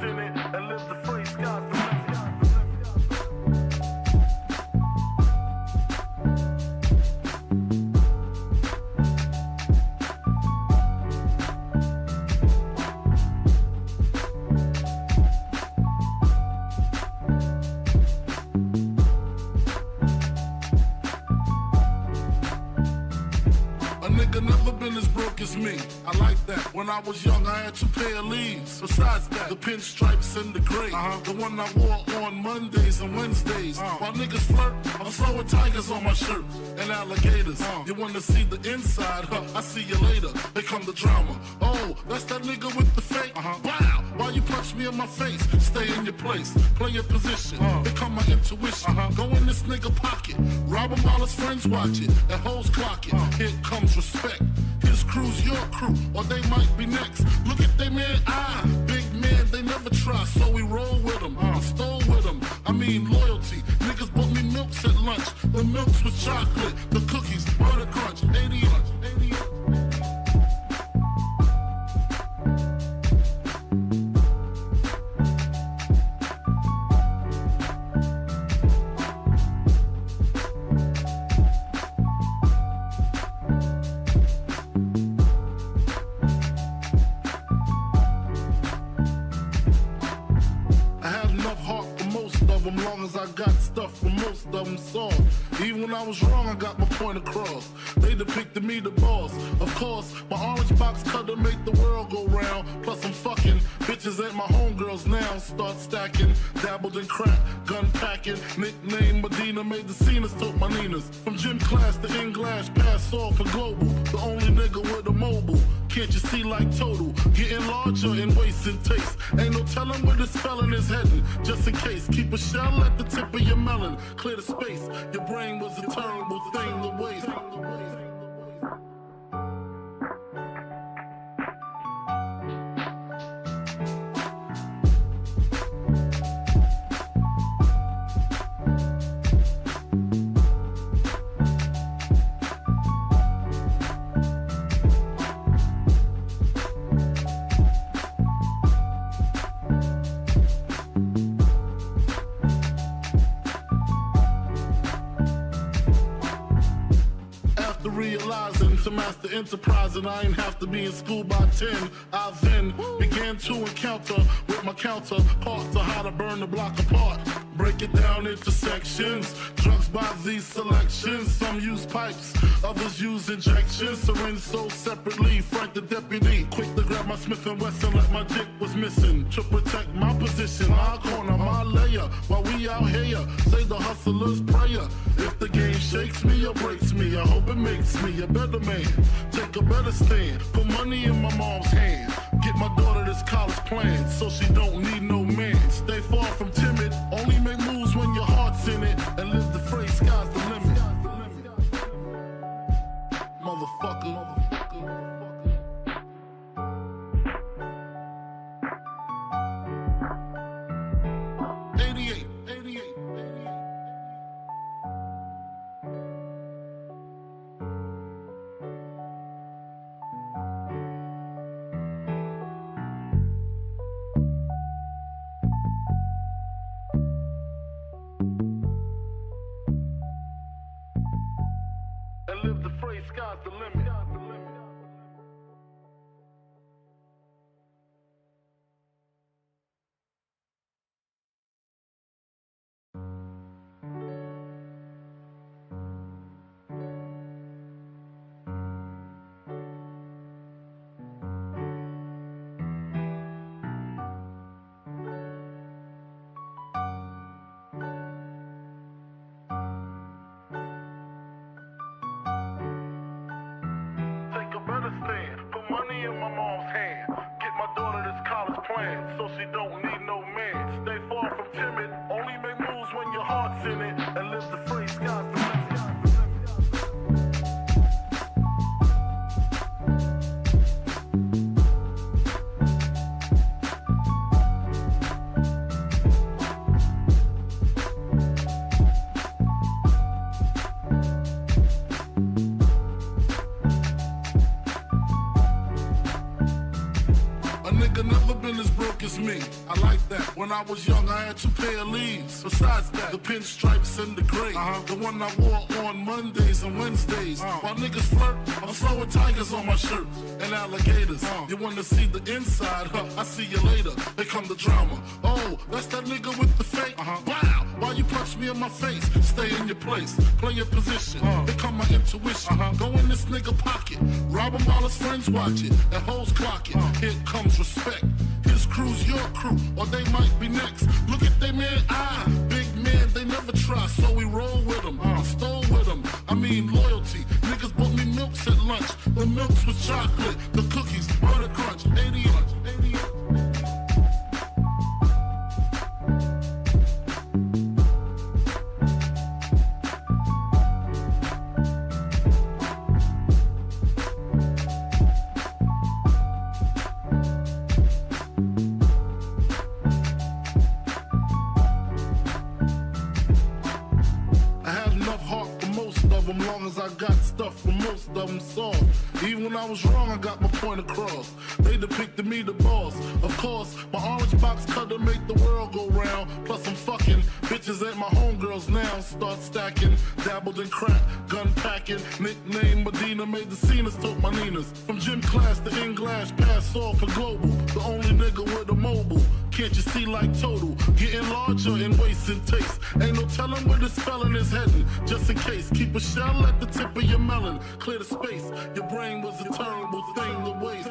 in it and live the free sky's the limit. Never been as broke as me. I like that. When I was young, I had 2 pair of leaves. Besides that, the pinstripes and the gray. The one I wore on Mondays and Wednesdays. While niggas flirt, I'm sewing tigers on my shirt and alligators. You wanna see the inside? I see you later. They come the drama. Oh, that's that nigga with the fake. Wow, why you punch me in my face? Stay in your place, play your position. Become my intuition. Go in this nigga pocket, rob him while his friends watch it. And hoes clock it. Here comes respect. His crew's your crew, or they might be next. Look at they man, big man, they never try, so we roll with them. I stole with them, I mean loyalty. Niggas bought me milks at lunch. The milks with chocolate, the cookies, butter crunch, 80 lunch, 80 lunch. Long as I got stuff from most of them soft. Even when I was wrong, I got my point across. They depicted me the boss. Of course, my orange box cutter make the world go round. Plus I'm fucking bitches ain't my homegirls now. Start stacking, dabbled in crack, gun packing. Nickname Medina, made the scenes, took my Ninas. From gym class to English, pass off for global. The only nigga with a mobile. Can't you see like total? Getting larger in waist and taste. Ain't no telling where this felon is heading. Just in case, keep a shell at the tip of your melon. Clear the space. Your brain was a terrible thing to waste. Realizing to master enterprise, and I ain't have to be in school by 10. I then began to encounter with my counterparts of how to burn the block apart. Break it down into sections. Drugs by these selections. Some use pipes, others use injections. Syringe sold separately. Frank the deputy, quick to grab my Smith & Wesson like my dick was missing. To protect my position, my corner, my layer. While we out here, say the hustler's prayer. If the game shakes me or breaks me, I hope it makes me a better man. Take a better stand. Put money in my mom's hand. Get my daughter this college plan, so she don't need no man. Stay far from timid. Only make moves when your heart's in it. And live the phrase, sky's the limit. Motherfucker. 88. And live the phrase, sky's the limit. Put money in my mom's hand. Get my daughter this college plan, so she don't need no man. Stay far from timid. Only make moves when your heart's in it. And live the free sky's the limit. Never been as broke as me. I like that. When I was young, I had 2 pair of leaves. Besides that, the pinstripes and the gray. The one I wore on Mondays and Wednesdays. While niggas flirt, I'm throwing tigers on my shirt and alligators. You wanna see the inside? I see you later. Here come the drama. Oh, that's that nigga with the fake. Wow, why you punch me in my face? Stay in your place, play your position. Here come my intuition. Go in this nigga pocket, rob him while his friends watch it, and hoes clock it. Here comes respect. His crew's your crew, or they might be next. Look at they man, big man, they never try, so we roll with them. I stole with them, I mean loyalty. Niggas bought me milks at lunch. The milks with chocolate, the cookies, butter crunch, 88. Long as I got stuff for most of them soft. Even when I was wrong, I got my point across. They depicted me the boss. Of course, my orange box cutter make the world go round. Plus I'm fucking bitches ain't my homegirls now. Start stacking, dabbled in crack, gun packing. Nickname Medina, made the scenes, took my Ninas. From gym class to in-glass, pass off for global. The only nigga with a mobile. Can't you see like total? Getting larger in waist and taste. Ain't no telling where this felon is heading. Just in case, keep a shell at the tip of your melon. Clear the space. Your brain was a terrible thing to waste.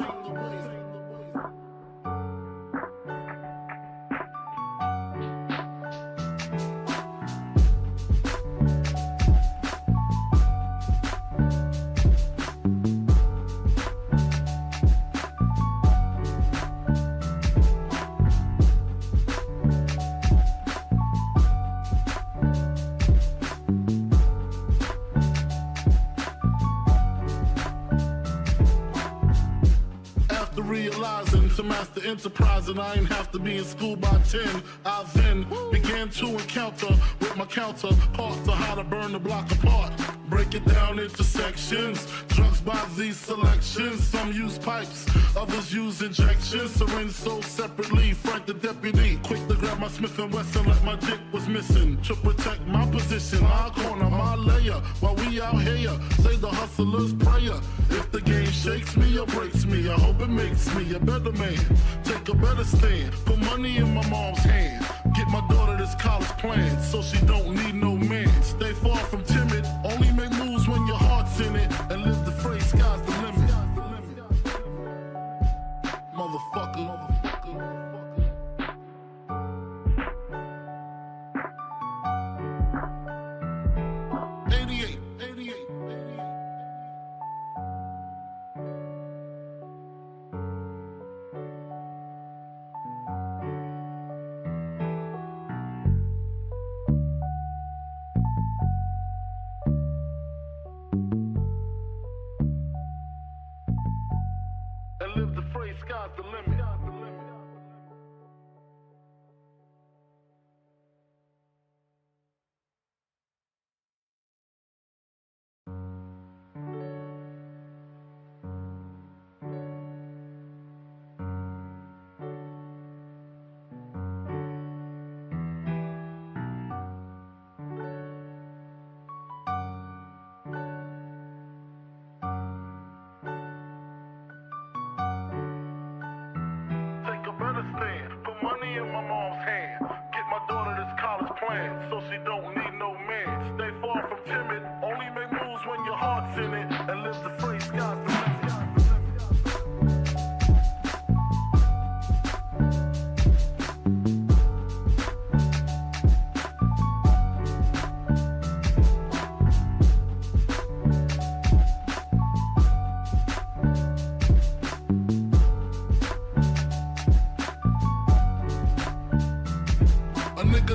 Realizing to master enterprise and I ain't have to be in school by 10. I then began to encounter with my counterparts on how to burn the block apart. Break it down into sections. Drugs by these selections. Some use pipes, others use injections. Syringe sold separately. Frank the deputy, quick to grab my Smith & Wesson like my dick was missing. To protect my position, my corner, my layer. While we out here, say the hustler's prayer. If the game shakes me or breaks me, I hope it makes me a better man. Take a better stand. Put money in my mom's hand. Get my daughter this college plan so she don't need no man. Stay far from timid. Only make moves when your heart's in it. And live the phrase, sky's the limit. Motherfucker. 88. And live the phrase, sky's the limit. Put money in my mom's hand. Get my daughter this college plan so she don't need no man. Stay far from timid. Only make moves when your heart's in it. And live the phrase, sky's the limit.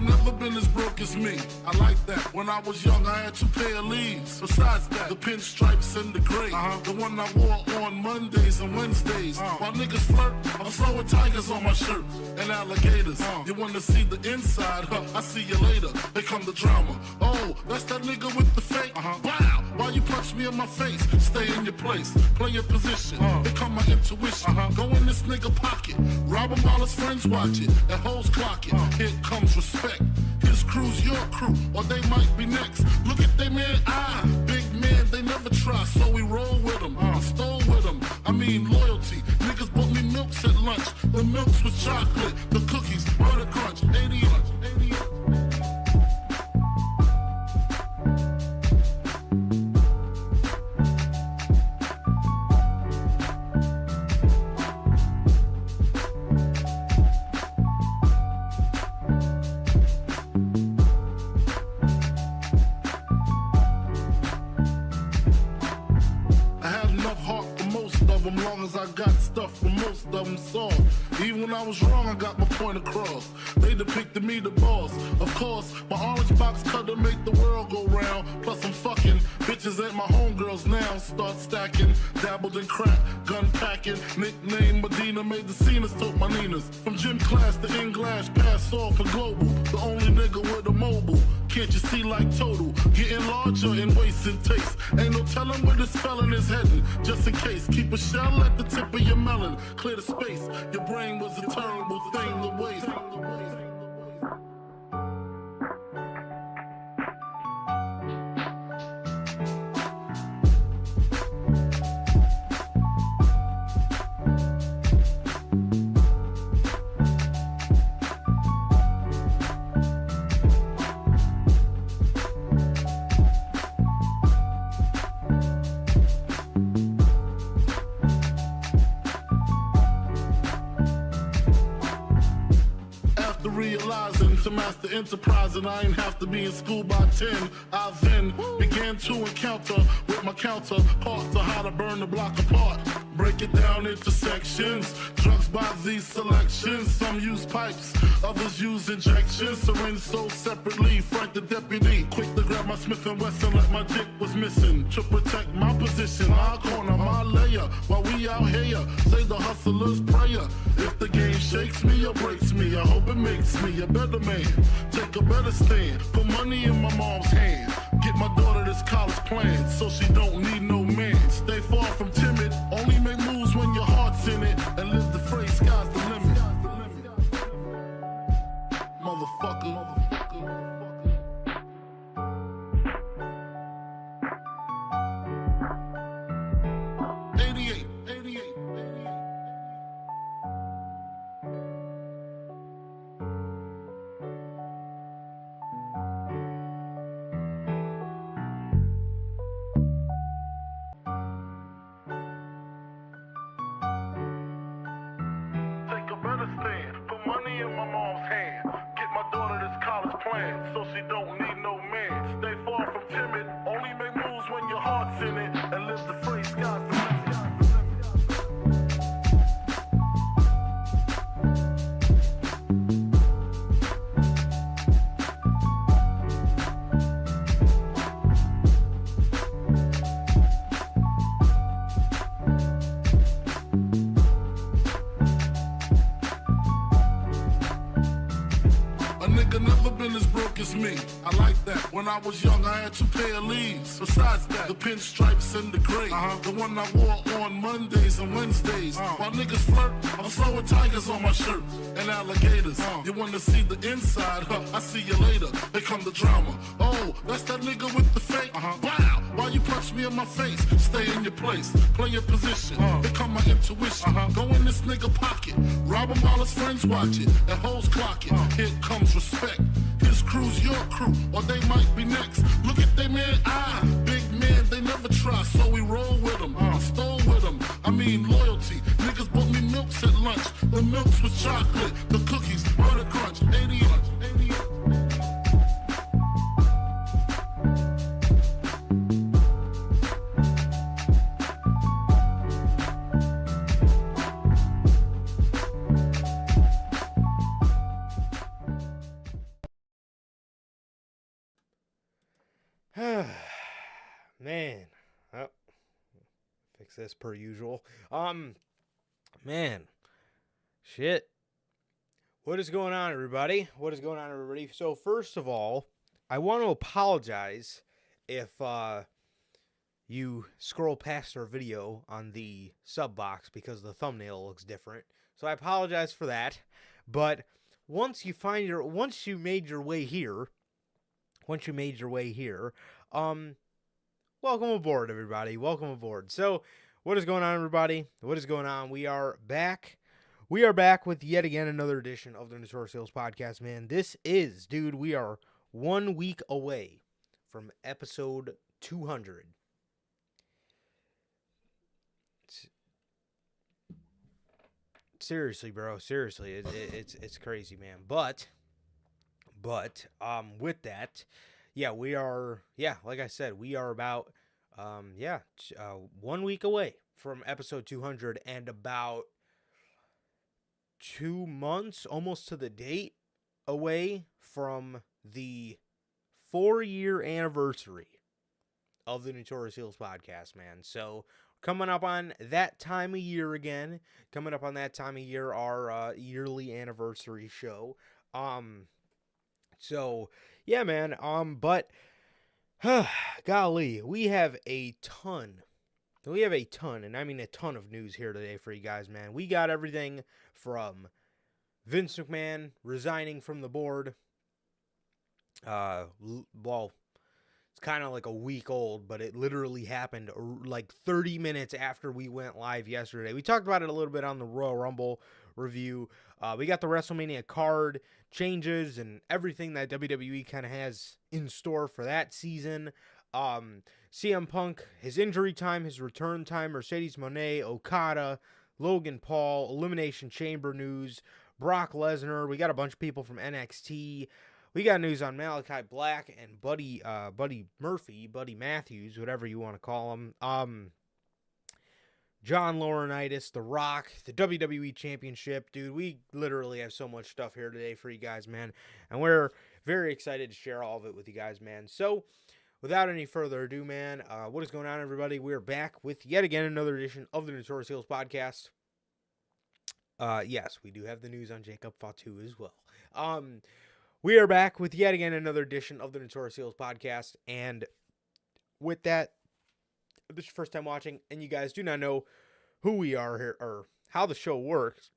Never been as broke as as me. I like that. When I was young, I had 2 pair of leaves. Besides that, the pinstripes and the gray. The one I wore on Mondays and Wednesdays. While niggas flirt, I'm throwing tigers on my shirt and alligators. You wanna see the inside? I see you later. Here come the drama. Oh, that's that nigga with the fake. Wow, why you punch me in my face? Stay in your place, play your position. Here come my intuition. Go in this nigga pocket, rob him while his friends watch it. And hoes clock it. Here comes respect. His crew's your crew, or they might be next. Look at they man, big man, they never try, so we roll with them. I stole with them, I mean loyalty. Niggas bought me milks at lunch. The milks with chocolate, the cookies, butter crunch, 88. Long as I got stuff for most of them soft. Even when I was wrong, I got my point across. They depicted me the boss. Of course, my orange box cutter make the world go round. Plus I'm fucking bitches ain't my homegirls now. Start stacking, dabbled in crack, gun packing. Nickname Medina, made the scenes, took my Ninas. From gym class to English, pass off for global. The only nigga with a mobile. Can't you see like total? Getting larger in waist and taste. Ain't no telling where this felon is heading. Just in case, keep a shell at the tip of your melon. Clear the space. Your brain was a terrible thing to waste. Realizing to master enterprise, and I ain't have to be in school by 10. I then began to encounter with my counterparts on how to burn the block apart. Break it down into sections. Drugs by these selections. Some use pipes, others use injections. Syringe sold separately. Frank the deputy, quick to grab my Smith & Wesson like my dick was missing. To protect my position, my corner, my layer. While we out here, say the hustler's prayer. If the game shakes me or breaks me, I hope it makes me a better man. Take a better stand. Put money in my mom's hand. Get my daughter this college plan, so she don't need no man. Stay far from timid. Only make moves when your heart's in it. And live the phrase, sky's the limit. Motherfucker. 88. Put money in my mom's hand. Get my daughter this college plan, so she don't need no man. Stay far from timid. Only make moves when your heart's in it. And live the phrase, sky's the limit. Nigga never been as broke as me. I like that. When I was young, I had 2 pair of leaves. Besides that, the pinstripes and the gray. The one I wore on Mondays and Wednesdays. While niggas flirt, I'm throwing tigers on my shirt and alligators. You wanna see the inside? I see you later. Here come the drama. Oh, that's that nigga with the fake. Wow, why you punch me in my face? Stay in your place, play your position. Here come my intuition. Go in this nigga pocket, rob him while his friends watch it. And hoes clock it. Here comes respect. His crew's your crew, or they might be next. Look at they man, big man, they never try, so we roll with them. I stole with them, I mean loyalty. Niggas bought me milks at lunch. The milks with chocolate, the cookies, butter crunch, 88. Man. Oh, fix this per usual. Man. Shit. What is going on, everybody? So, first of all, I want to apologize if you scroll past our video on the sub box because the thumbnail looks different. So I apologize for that. But once you made your way here, welcome aboard, everybody. Welcome aboard. So, what is going on, everybody? What is going on? We are back. We are back with yet again another edition of the Notorious Heels Podcast, man. We are 1 week away from episode 200. Seriously, bro. Seriously, it's crazy, man. But with that, we are. Like I said, we are about 1 week away from episode 200 and about 2 months, almost to the date, away from the 4-year anniversary of the Notorious Heels Podcast, man. So, coming up on that time of year again. Our yearly anniversary show. So, yeah, man. But, golly, we have a ton, and I mean a ton of news here today for you guys, man. We got everything from Vince McMahon resigning from the board. It's kind of like a week old, but it literally happened like 30 minutes after we went live yesterday. We talked about it a little bit on the Royal Rumble review. We got the WrestleMania card changes and everything that WWE kind of has in store for that season. CM Punk, his injury time, his return time, Mercedes Moné, Okada, Logan Paul, Elimination Chamber news, Brock Lesnar. We got a bunch of people from NXT. We got news on Malachi Black and Buddy Matthews, whatever you want to call him. John Laurinaitis, The Rock, the WWE Championship. Dude, we literally have so much stuff here today for you guys, man. And we're very excited to share all of it with you guys, man. So, without any further ado, man, what is going on, everybody? We're back with yet again another edition of the Notorious Heels Podcast. Yes, we do have the news on Jacob Fatu as well. We are back with yet again another edition of the Notorious Heels Podcast, and with that, if this is your first time watching, and you guys do not know who we are here, or how the show works,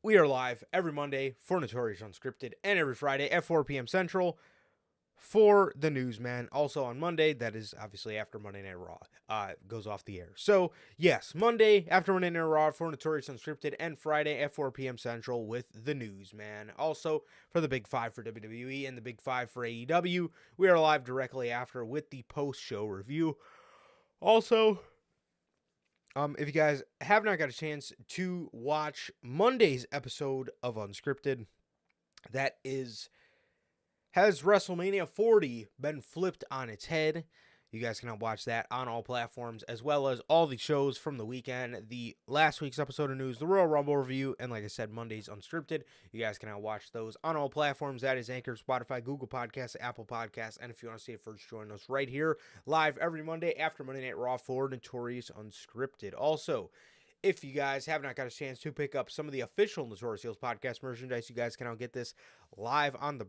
we are live every Monday for Notorious Unscripted, and every Friday at 4 p.m. Central for the news, man. Also on Monday, that is obviously after Monday Night Raw goes off the air. So, yes, Monday after Monday Night Raw for Notorious Unscripted, and Friday at 4 p.m. Central with the news, man. Also, for the Big Five for WWE and the Big Five for AEW, we are live directly after with the post-show review. Also, if you guys have not got a chance to watch Monday's episode of Unscripted, has WrestleMania 40 been flipped on its head? You guys can watch that on all platforms, as well as all the shows from the weekend, the last week's episode of news, the Royal Rumble review, and like I said, Monday's Unscripted. You guys can watch those on all platforms. That is Anchor, Spotify, Google Podcasts, Apple Podcasts, and if you want to see it first, join us right here, live every Monday after Monday Night Raw for Notorious Unscripted. Also, if you guys have not got a chance to pick up some of the official Notorious Heels Podcast merchandise, you guys can now get this live on the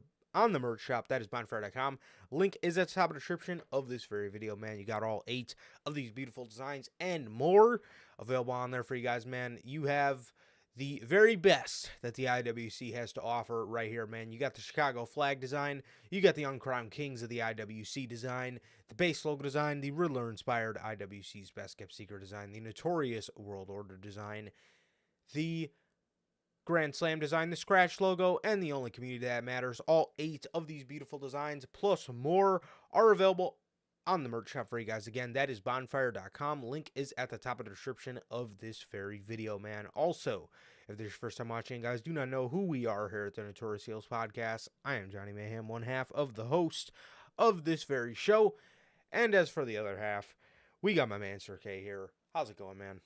merch shop. That is bonfire.com. Link is at the top of the description of this very video, man. You got all 8 of these beautiful designs and more available on there for you guys, man. You have the very best that the IWC has to offer right here, man. You got the Chicago flag design. You got the Uncrowned Kings of the IWC design. The base logo design. The Riddler-inspired IWC's Best Kept Secret design. The Notorious World Order design. The Grand Slam design, the Scratch logo, and the only community that matters. All 8 of these beautiful designs, plus more, are available on the merch shop for you guys. Again, that is bonfire.com. Link is at the top of the description of this very video, man. Also, if this is your first time watching, guys, do not know who we are here at the Notorious Heels Podcast. I am Johnny Mayhem, one half of the host of this very show. And as for the other half, we got my man Sir K here. How's it going, man?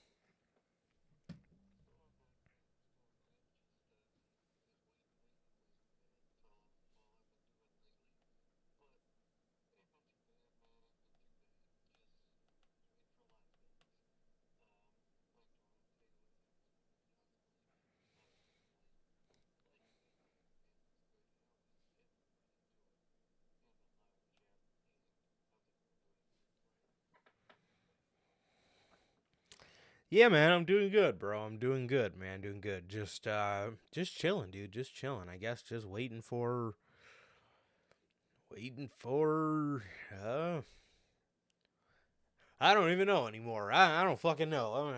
Yeah, man, I'm doing good, bro. I'm doing good, man. Doing good. Just chilling, dude. Just chilling. I guess just waiting for. Uh, I don't even know anymore. I don't fucking know.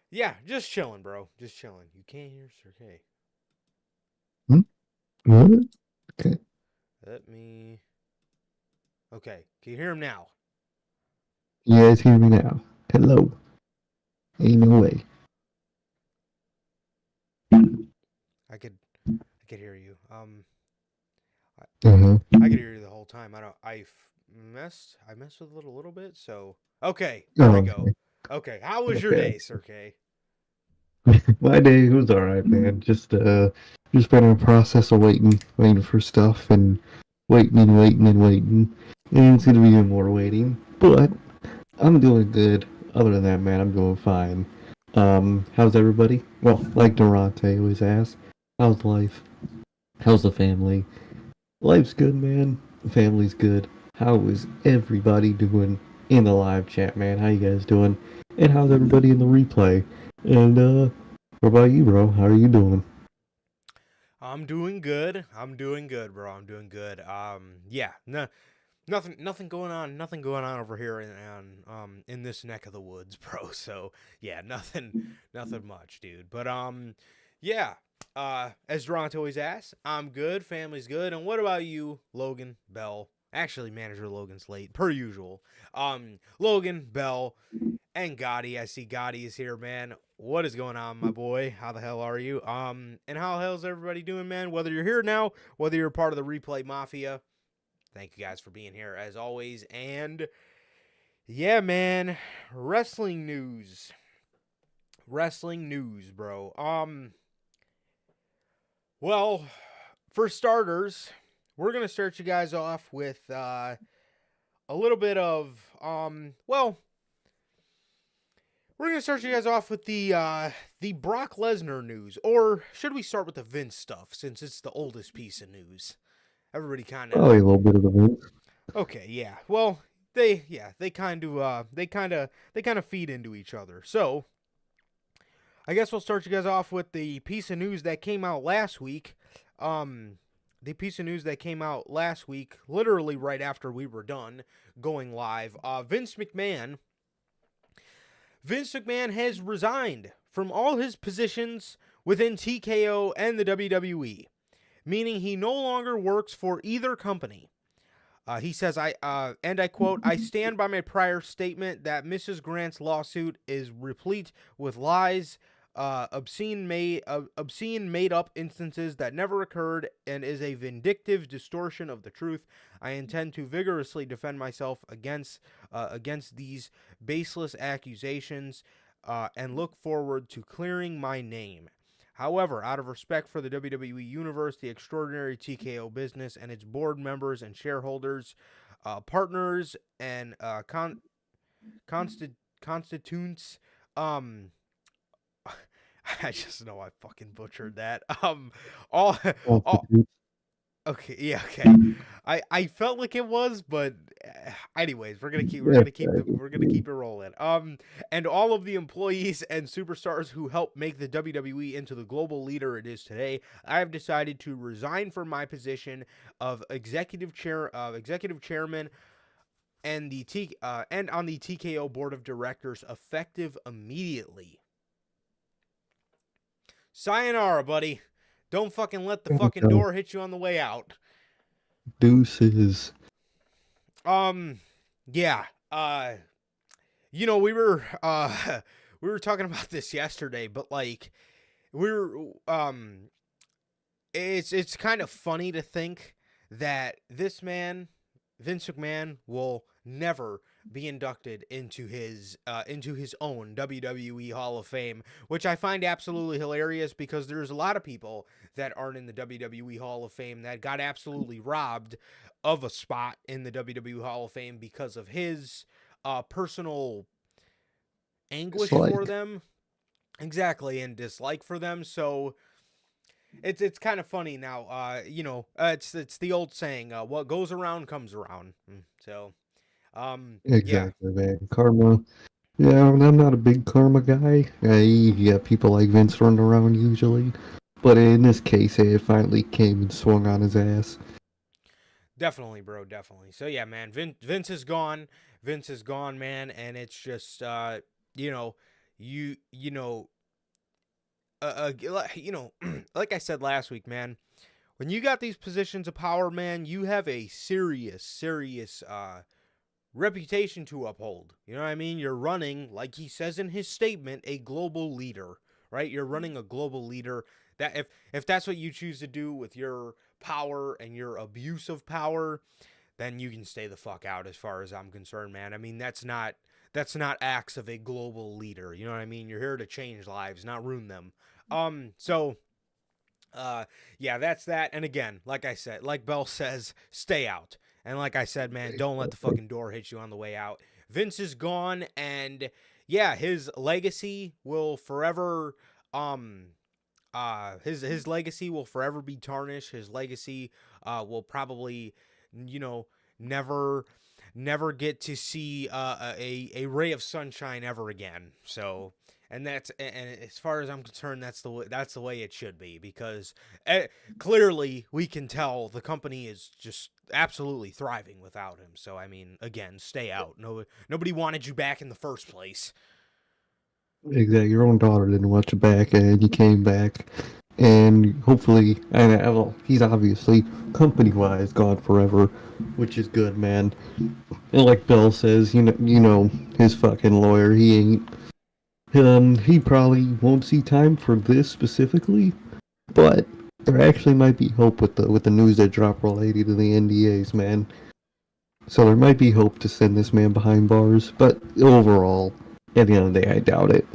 Yeah, just chilling, bro. Just chilling. You can't hear Sir K. Hmm? What? Okay. Let me. Okay, can you hear him now? You guys hear me now? Hello. Ain't no way. I could hear you. Uh-huh. I could hear you the whole time. I messed with it a little bit. So okay, there we Oh, go. Okay, how was your okay. day, Sir K? My day was alright, man. Just been in a process of waiting for stuff and waiting. And it's gonna be even more waiting. But I'm doing good. Other than that, man, I'm doing fine. How's everybody? Well, like Durante always asks, how's life? How's the family? Life's good, man. Family's good. How is everybody doing in the live chat, man? How you guys doing? And how's everybody in the replay? And what about you, bro? How are you doing? I'm doing good. I'm doing good, bro. I'm doing good. Yeah, no, nothing going on. Nothing going on over here in this neck of the woods, bro. So yeah, nothing much, dude. But yeah. As Durant always asks, I'm good. Family's good. And what about you, Logan Bell? Actually, manager Logan's late, per usual. Logan Bell and Gotti. I see Gotti is here, man. What is going on, my boy? How the hell are you? And how the hell's everybody doing, man? Whether you're here now, whether you're part of the Replay Mafia, thank you guys for being here as always. And yeah, man, wrestling news, bro. Well, for starters, we're gonna start you guys off with a little bit of we're gonna start you guys off with the Brock Lesnar news, or should we start with the Vince stuff since it's the oldest piece of news? Everybody kind of Probably a little bit of the move. okay, yeah. Well, they kind of feed into each other. So I guess we'll start you guys off with the piece of news that came out last week. The piece of news that came out last week, literally right after we were done going live. Vince McMahon has resigned from all his positions within TKO and the WWE, meaning he no longer works for either company. He says, and I quote, "I stand by my prior statement that Mrs. Grant's lawsuit is replete with lies, obscene made-up instances that never occurred, and is a vindictive distortion of the truth. I intend to vigorously defend myself against these baseless accusations, and look forward to clearing my name. However, out of respect for the WWE Universe, the extraordinary TKO business, and its board members and shareholders, partners, and constituents, I just know I fucking butchered that. All, all, okay, yeah, okay. I felt like it was, but anyways, we're gonna keep it rolling. And all of the employees and superstars who helped make the WWE into the global leader it is today, I have decided to resign from my position of executive chairman and and on the TKO board of directors effective immediately. Sayonara, buddy. Don't fucking let the fucking door hit you on the way out. Deuces. Yeah. We were we were talking about this yesterday, but like it's kind of funny to think that this man, Vince McMahon, will never be inducted into his own WWE Hall of Fame, which I find absolutely hilarious because there's a lot of people that aren't in the WWE Hall of Fame that got absolutely robbed of a spot in the WWE Hall of Fame because of his personal anguish for them. Exactly, and dislike for them. So it's kind of funny now. It's the old saying, what goes around comes around. So Exactly, man. Karma Yeah, I'm not a big karma guy. You got people like Vince running around usually. But in this case, it finally came and swung on his ass. Definitely, bro, definitely. So yeah, man, Vince is gone. Vince is gone, man, and it's just you know, you know, like I said last week, man, when you got these positions of power, man, you have a serious reputation to uphold. You know what I mean? You're running, like he says in his statement, a global leader, right? You're running a global leader. That if that's what you choose to do with your power and your abuse of power, then you can stay the fuck out as far as I'm concerned, man. I mean, that's not acts of a global leader. You know what I mean? You're here to change lives, not ruin them. So yeah, that's that. And again, like I said, like Bell says, stay out. And like I said, man, don't let the fucking door hit you on the way out. Vince is gone, and yeah, his legacy will forever his legacy will forever be tarnished. His legacy will probably, you know, never get to see a ray of sunshine ever again. So, and as far as I'm concerned, that's the way it should be, because clearly we can tell the company is just absolutely thriving without him. So I mean, again, stay out. Nobody wanted you back in the first place. Exactly. Your own daughter didn't want you back, and you came back. And hopefully, well, he's obviously company-wise gone forever, which is good, man. And like Bill says, his fucking lawyer, he ain't. He probably won't see time for this specifically, but there actually might be hope with the news that dropped related to the NDAs, man. So there might be hope to send this man behind bars, but overall, at the end of the day, I doubt it.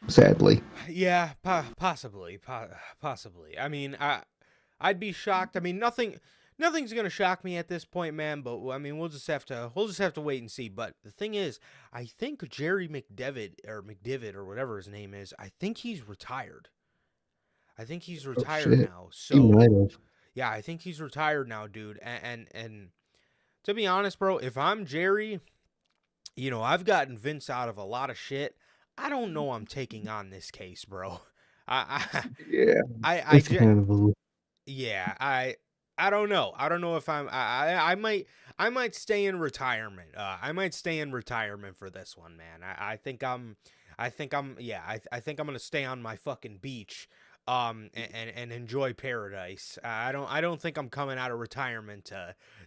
Sadly. Yeah, possibly. I mean, I'd be shocked. I mean, nothing's gonna shock me at this point, man. But I mean, we'll just have to wait and see. But the thing is, I think Jerry McDivitt or whatever his name is, I think he's retired. I think he's retired now. He might So have. yeah, I think he's retired now, dude. And to be honest, bro, if I'm Jerry, I've gotten Vince out of a lot of shit. I don't know I'm taking on this case, bro. I Yeah, I it's kind of a. yeah, I don't know. I don't know if I might stay in retirement. I might stay in retirement for this one, man. I think I'm gonna stay on my fucking beach, and enjoy paradise. I don't think I'm coming out of retirement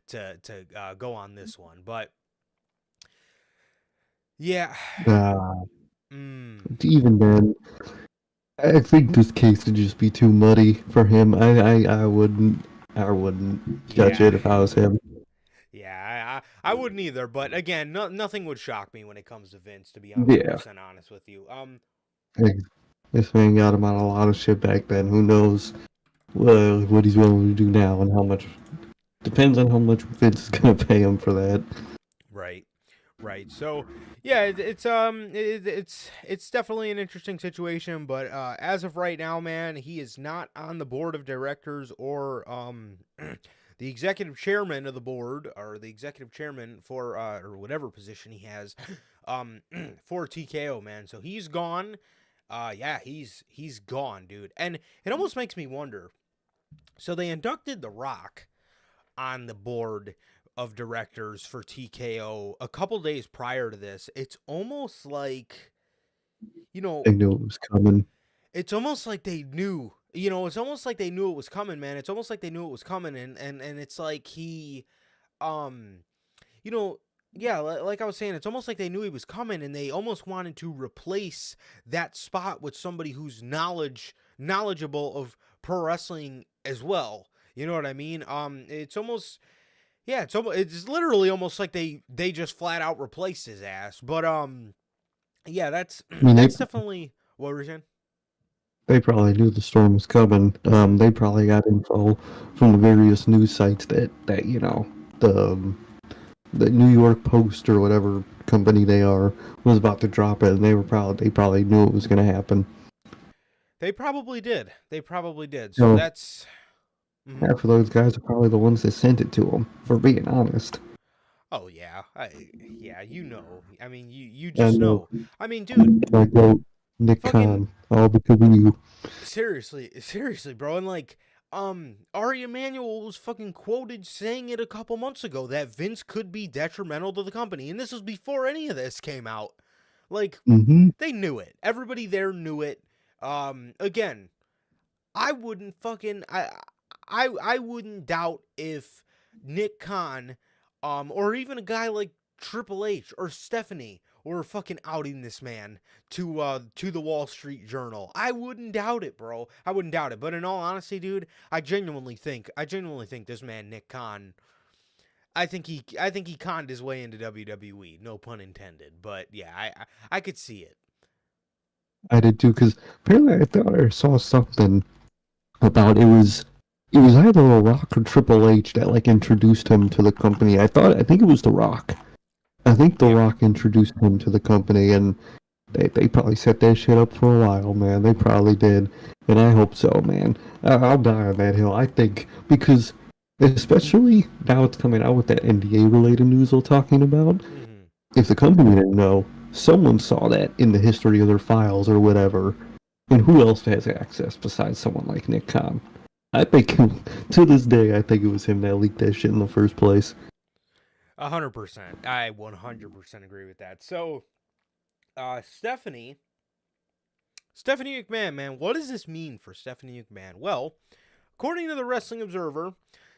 to go on this one, but yeah. Uh, Mm, Even then, I think this case would just be too muddy for him. I wouldn't touch yeah. it if I was him. Yeah, I wouldn't either, but again, nothing would shock me when it comes to Vince, to be Yeah, 100% honest with you. like, this man got him on a lot of shit back then. Who knows what he's willing to do now, and how much depends on how much Vince is gonna pay him for that. Right. Right. So, yeah, it's definitely an interesting situation, but as of right now, man, he is not on the board of directors or the executive chairman of the board, or the executive chairman for or whatever position he has for TKO, man. So he's gone. Yeah, he's gone, dude. And it almost makes me wonder. So they inducted The Rock on the board of directors for TKO a couple days prior to this. It's almost like, you know, I knew it was coming. it's almost like they knew. It's almost like they knew it was coming, man. It's almost like they knew it was coming, and it's like he, um, you know, yeah, like I was saying, it's almost like they knew he was coming, and they almost wanted to replace that spot with somebody who's knowledgeable of pro wrestling as well. You know what I mean? It's almost, yeah, it's literally almost like they just flat out replaced his ass. But yeah, that's I mean, that's definitely what we're saying. they probably knew the storm was coming. They probably got info from the various news sites that the the New York Post or whatever company they are was about to drop it, and they probably knew it was going to happen. They probably did. So So that's. Mhm. half of those guys are probably the ones that sent it to them. For being honest, Oh yeah, yeah, you know. I mean, you I just know. know. I mean, dude, My goat, Nick fucking Khan, all because of you. seriously, bro, and like, Ari Emanuel was fucking quoted saying it a couple months ago that Vince could be detrimental to the company, and this was before any of this came out. Like, Mm-hmm. they knew it. Everybody there knew it. Again, I wouldn't fucking I wouldn't doubt if Nick Khan, or even a guy like Triple H or Stephanie were fucking outing this man to the Wall Street Journal. I wouldn't doubt it, bro. I wouldn't doubt it. But in all honesty, dude, I genuinely think this man Nick Khan. I think he conned his way into WWE. No pun intended. But yeah, I could see it. I did too, because apparently I thought I saw something about it was either The Rock or Triple H that like introduced him to the company. I think it was The Rock. I think The Rock introduced him to the company, and they probably set that shit up for a while, man. They probably did, and I hope so, man. I'll die on that hill. I think because especially now it's coming out with that NDA related news we're talking about. Mm-hmm. If the company didn't know, someone saw that in the history of their files or whatever. And who else has access besides someone like Nick Khan? I think, to this day, I think it was him that leaked that shit in the first place. 100%. I 100% agree with that. So, Stephanie McMahon, man, what does this mean for Stephanie McMahon? Well, according to the Wrestling Observer,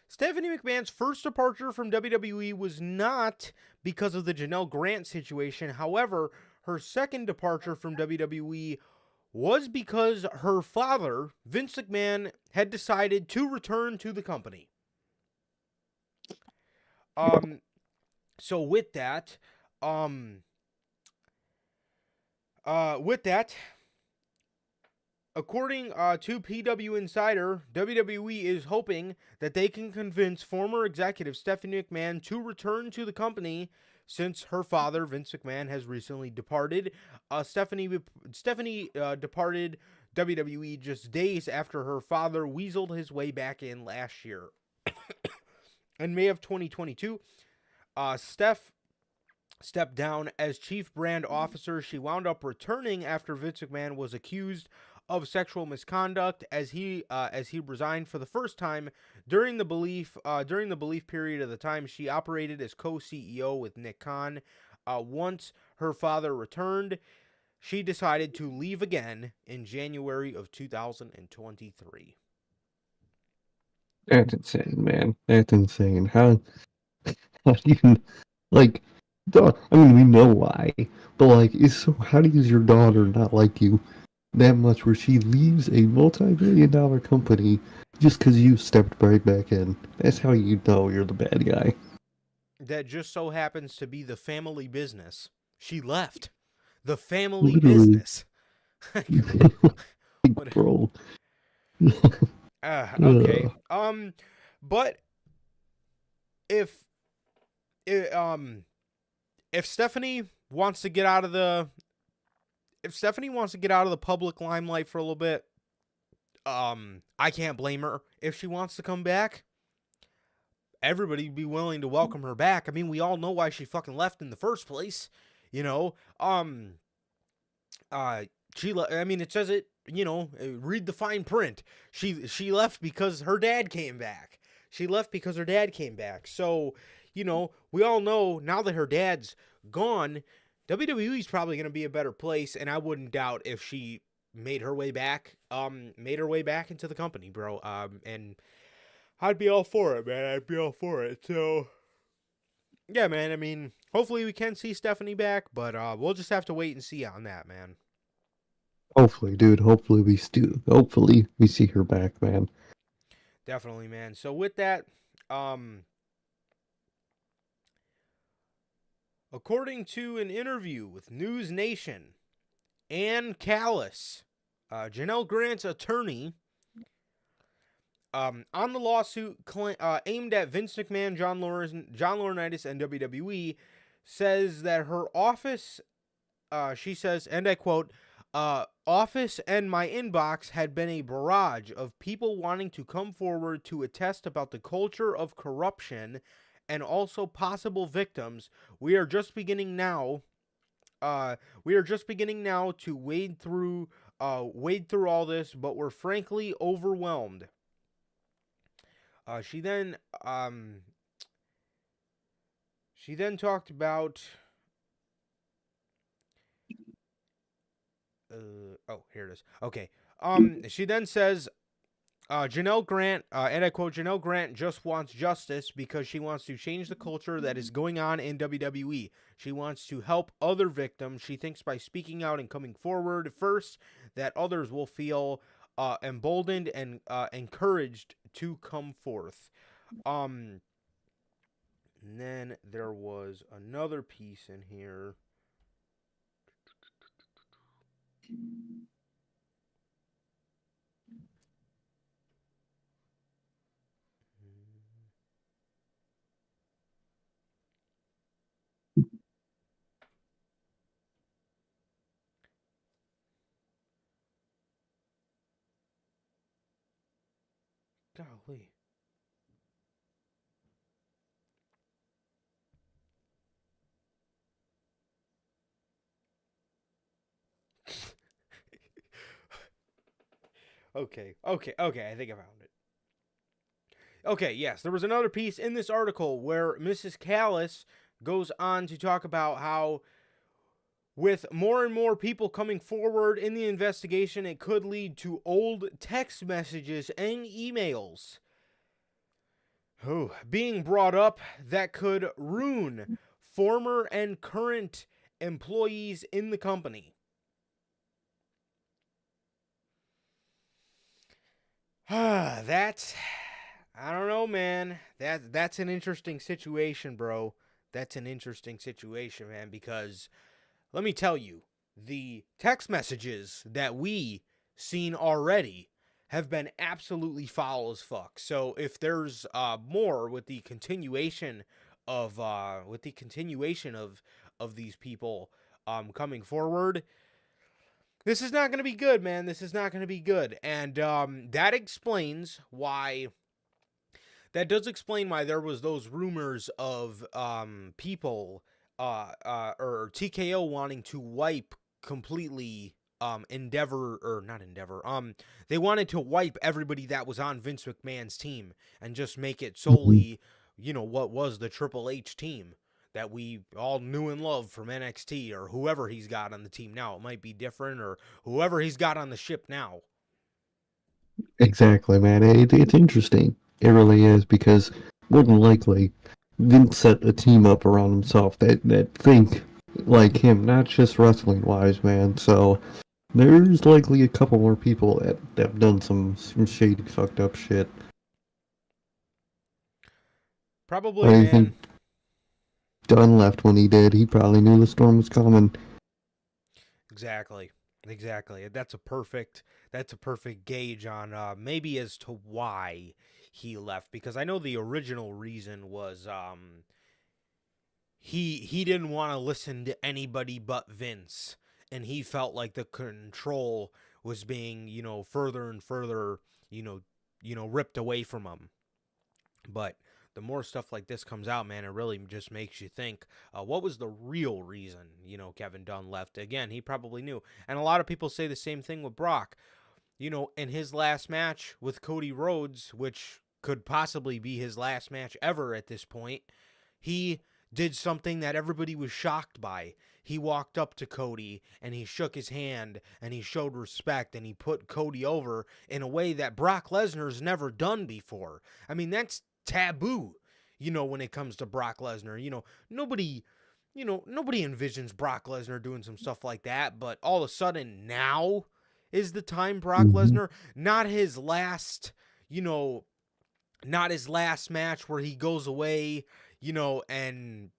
Stephanie McMahon's first departure from WWE was not because of the Janelle Grant situation. However, her second departure from WWE was because her father, Vince McMahon, had decided to return to the company. So with that, according to PW Insider, WWE is hoping that they can convince former executive Stephanie McMahon to return to the company since her father, Vince McMahon, has recently departed. Stephanie departed WWE just days after her father weaseled his way back in last year. In May of 2022, Steph stepped down as chief brand officer. She wound up returning after Vince McMahon was accused of sexual misconduct as he resigned for the first time during the belief period of the time she operated as co-CEO with Nick Khan. Once her father returned, she decided to leave again in January of 2023. That's insane, man. That's insane. How do you, like, I mean, we know why, but, like, how does your daughter not like you that much where she leaves a multi-billion-dollar company just because you stepped right back in? That's how you know you're the bad guy. That just so happens to be the family business. She left the family Literally. business. Bro. Okay. But if Stephanie wants to get out of the public limelight for a little bit, I can't blame her. If she wants to come back, everybody would be willing to welcome her back. I mean, we all know why she fucking left in the first place, you know. I mean, it says it, you know, read the fine print. She left because her dad came back. So, you know, we all know now that her dad's gone, WWE's probably going to be a better place, and I wouldn't doubt if she made her way back into the company, bro. And I'd be all for it, man. I'd be all for it. So, yeah, man. I mean, hopefully we can see Stephanie back, but we'll just have to wait and see on that, man. Hopefully, dude. Hopefully we see her back, man. Definitely, man. So with that, according to an interview with News Nation, Ann Callis, Janelle Grant's attorney, on the lawsuit aimed at Vince McMahon, John Laurinaitis, and WWE, says that her office, she says, and I quote, office and my inbox had been a barrage of people wanting to come forward to attest about the culture of corruption and also possible victims. We are just beginning now. We are just beginning now to wade through all this, but we're frankly overwhelmed. She then talked about. Oh, here it is. Okay. She then says, Janelle Grant, and I quote, Janelle Grant just wants justice because she wants to change the culture that is going on in WWE. She wants to help other victims. She thinks by speaking out and coming forward first that others will feel emboldened and encouraged to come forth. And then there was another piece in here. Golly. Okay, I think I found it. Okay, yes, there was another piece in this article where Mrs. Callis goes on to talk about how with more and more people coming forward in the investigation, it could lead to old text messages and emails being brought up that could ruin former and current employees in the company. That's, I don't know, man. That's an interesting situation, bro. That's an interesting situation, man, because let me tell you, the text messages that we seen already have been absolutely foul as fuck. So if there's more with the continuation of these people coming forward, this is not going to be good, man. This is not going to be good. And that explains why. That does explain why there was those rumors of people or TKO wanting to wipe completely Endeavor, or not Endeavor. They wanted to wipe everybody that was on Vince McMahon's team and just make it solely, what was the Triple H team that we all knew and loved from NXT, or whoever he's got on the team now. It might be different, or whoever he's got on the ship now. Exactly, man. It's interesting. It really is, because more than likely, Vince set a team up around himself that think like him, not just wrestling wise, man. So there's likely a couple more people that have done some shady, fucked up shit. Probably, I man. think Dunn left when he did. He probably knew the storm was coming. Exactly. That's a perfect gauge on maybe as to why he left, because I know the original reason was he didn't want to listen to anybody but Vince, and he felt like the control was being, further and further, ripped away from him. But the more stuff like this comes out, man, it really just makes you think, what was the real reason, Kevin Dunn left? Again, he probably knew. And a lot of people say the same thing with Brock. In his last match with Cody Rhodes, which could possibly be his last match ever at this point, he did something that everybody was shocked by. He walked up to Cody and he shook his hand and he showed respect and he put Cody over in a way that Brock Lesnar's never done before. I mean, that's taboo, when it comes to Brock Lesnar. Nobody envisions Brock Lesnar doing some stuff like that, but all of a sudden now is the time Brock Lesnar, not his last match where he goes away, and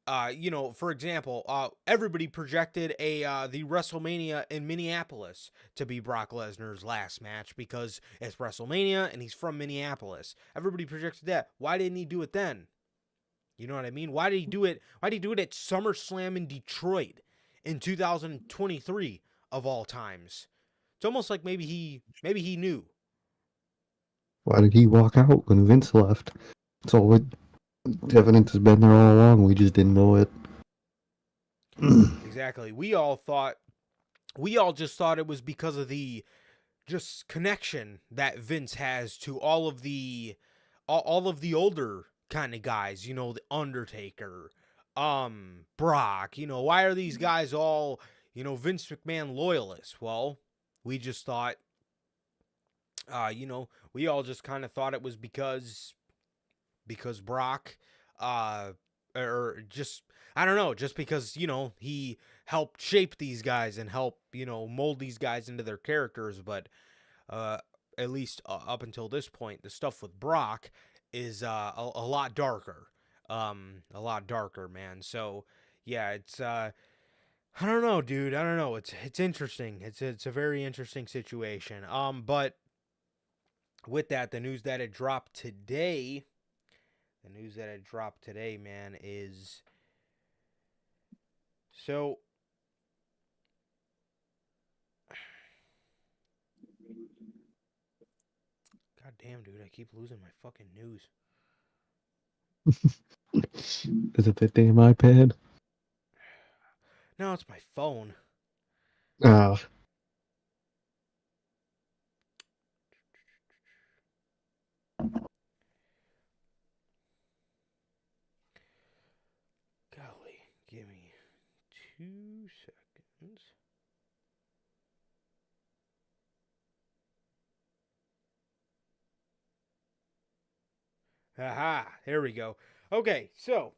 for example, everybody projected the WrestleMania in Minneapolis to be Brock Lesnar's last match because it's WrestleMania and he's from Minneapolis. Everybody projected that. Why didn't he do it then? You know what I mean? Why did he do it? Why did he do it at SummerSlam in Detroit in 2023 of all times? It's almost like maybe he knew. Why did he walk out when Vince left? So The evidence has been there all along. We just didn't know it. Exactly. We all just thought it was because of the just connection that Vince has to all of the older kind of guys, you know, the Undertaker, Brock, you know, why are these guys all, you know, Vince McMahon loyalists? Well, we just thought, you know, we all just kind of thought it was because Brock, or just, I don't know, just because, you know, he helped shape these guys and help, you know, mold these guys into their characters. But at least up until this point, the stuff with Brock is a lot darker. A lot darker, man. So yeah, it's I don't know, dude. I don't know. It's interesting. It's a very interesting situation. But with that, the news that it dropped today, man, is so. God damn, dude, I keep losing my fucking news. Is it that damn iPad? No, it's my phone. Ah, Golly, give me 2 seconds. Aha, here we go. Okay, so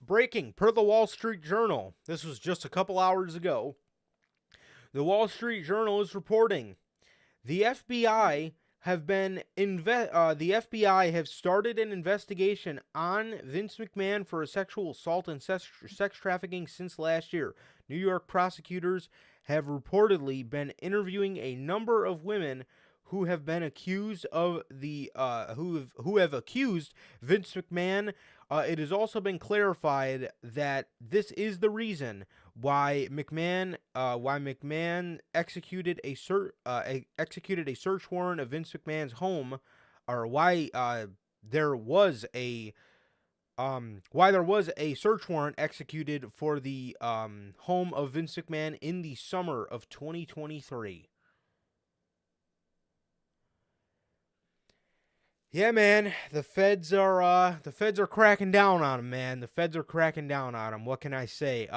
breaking per the Wall Street Journal. This was just a couple hours ago. The Wall Street Journal is reporting the FBI have started an investigation on Vince McMahon for a sexual assault and sex trafficking since last year. New York prosecutors have reportedly been interviewing a number of women who have been accused of who have accused Vince McMahon. It has also been clarified that this is the reason why McMahon executed a search warrant of Vince McMahon's home, or why there was a search warrant executed for the home of Vince McMahon in the summer of 2023. Yeah, man, the feds are cracking down on him, man. The feds are cracking down on him. What can I say?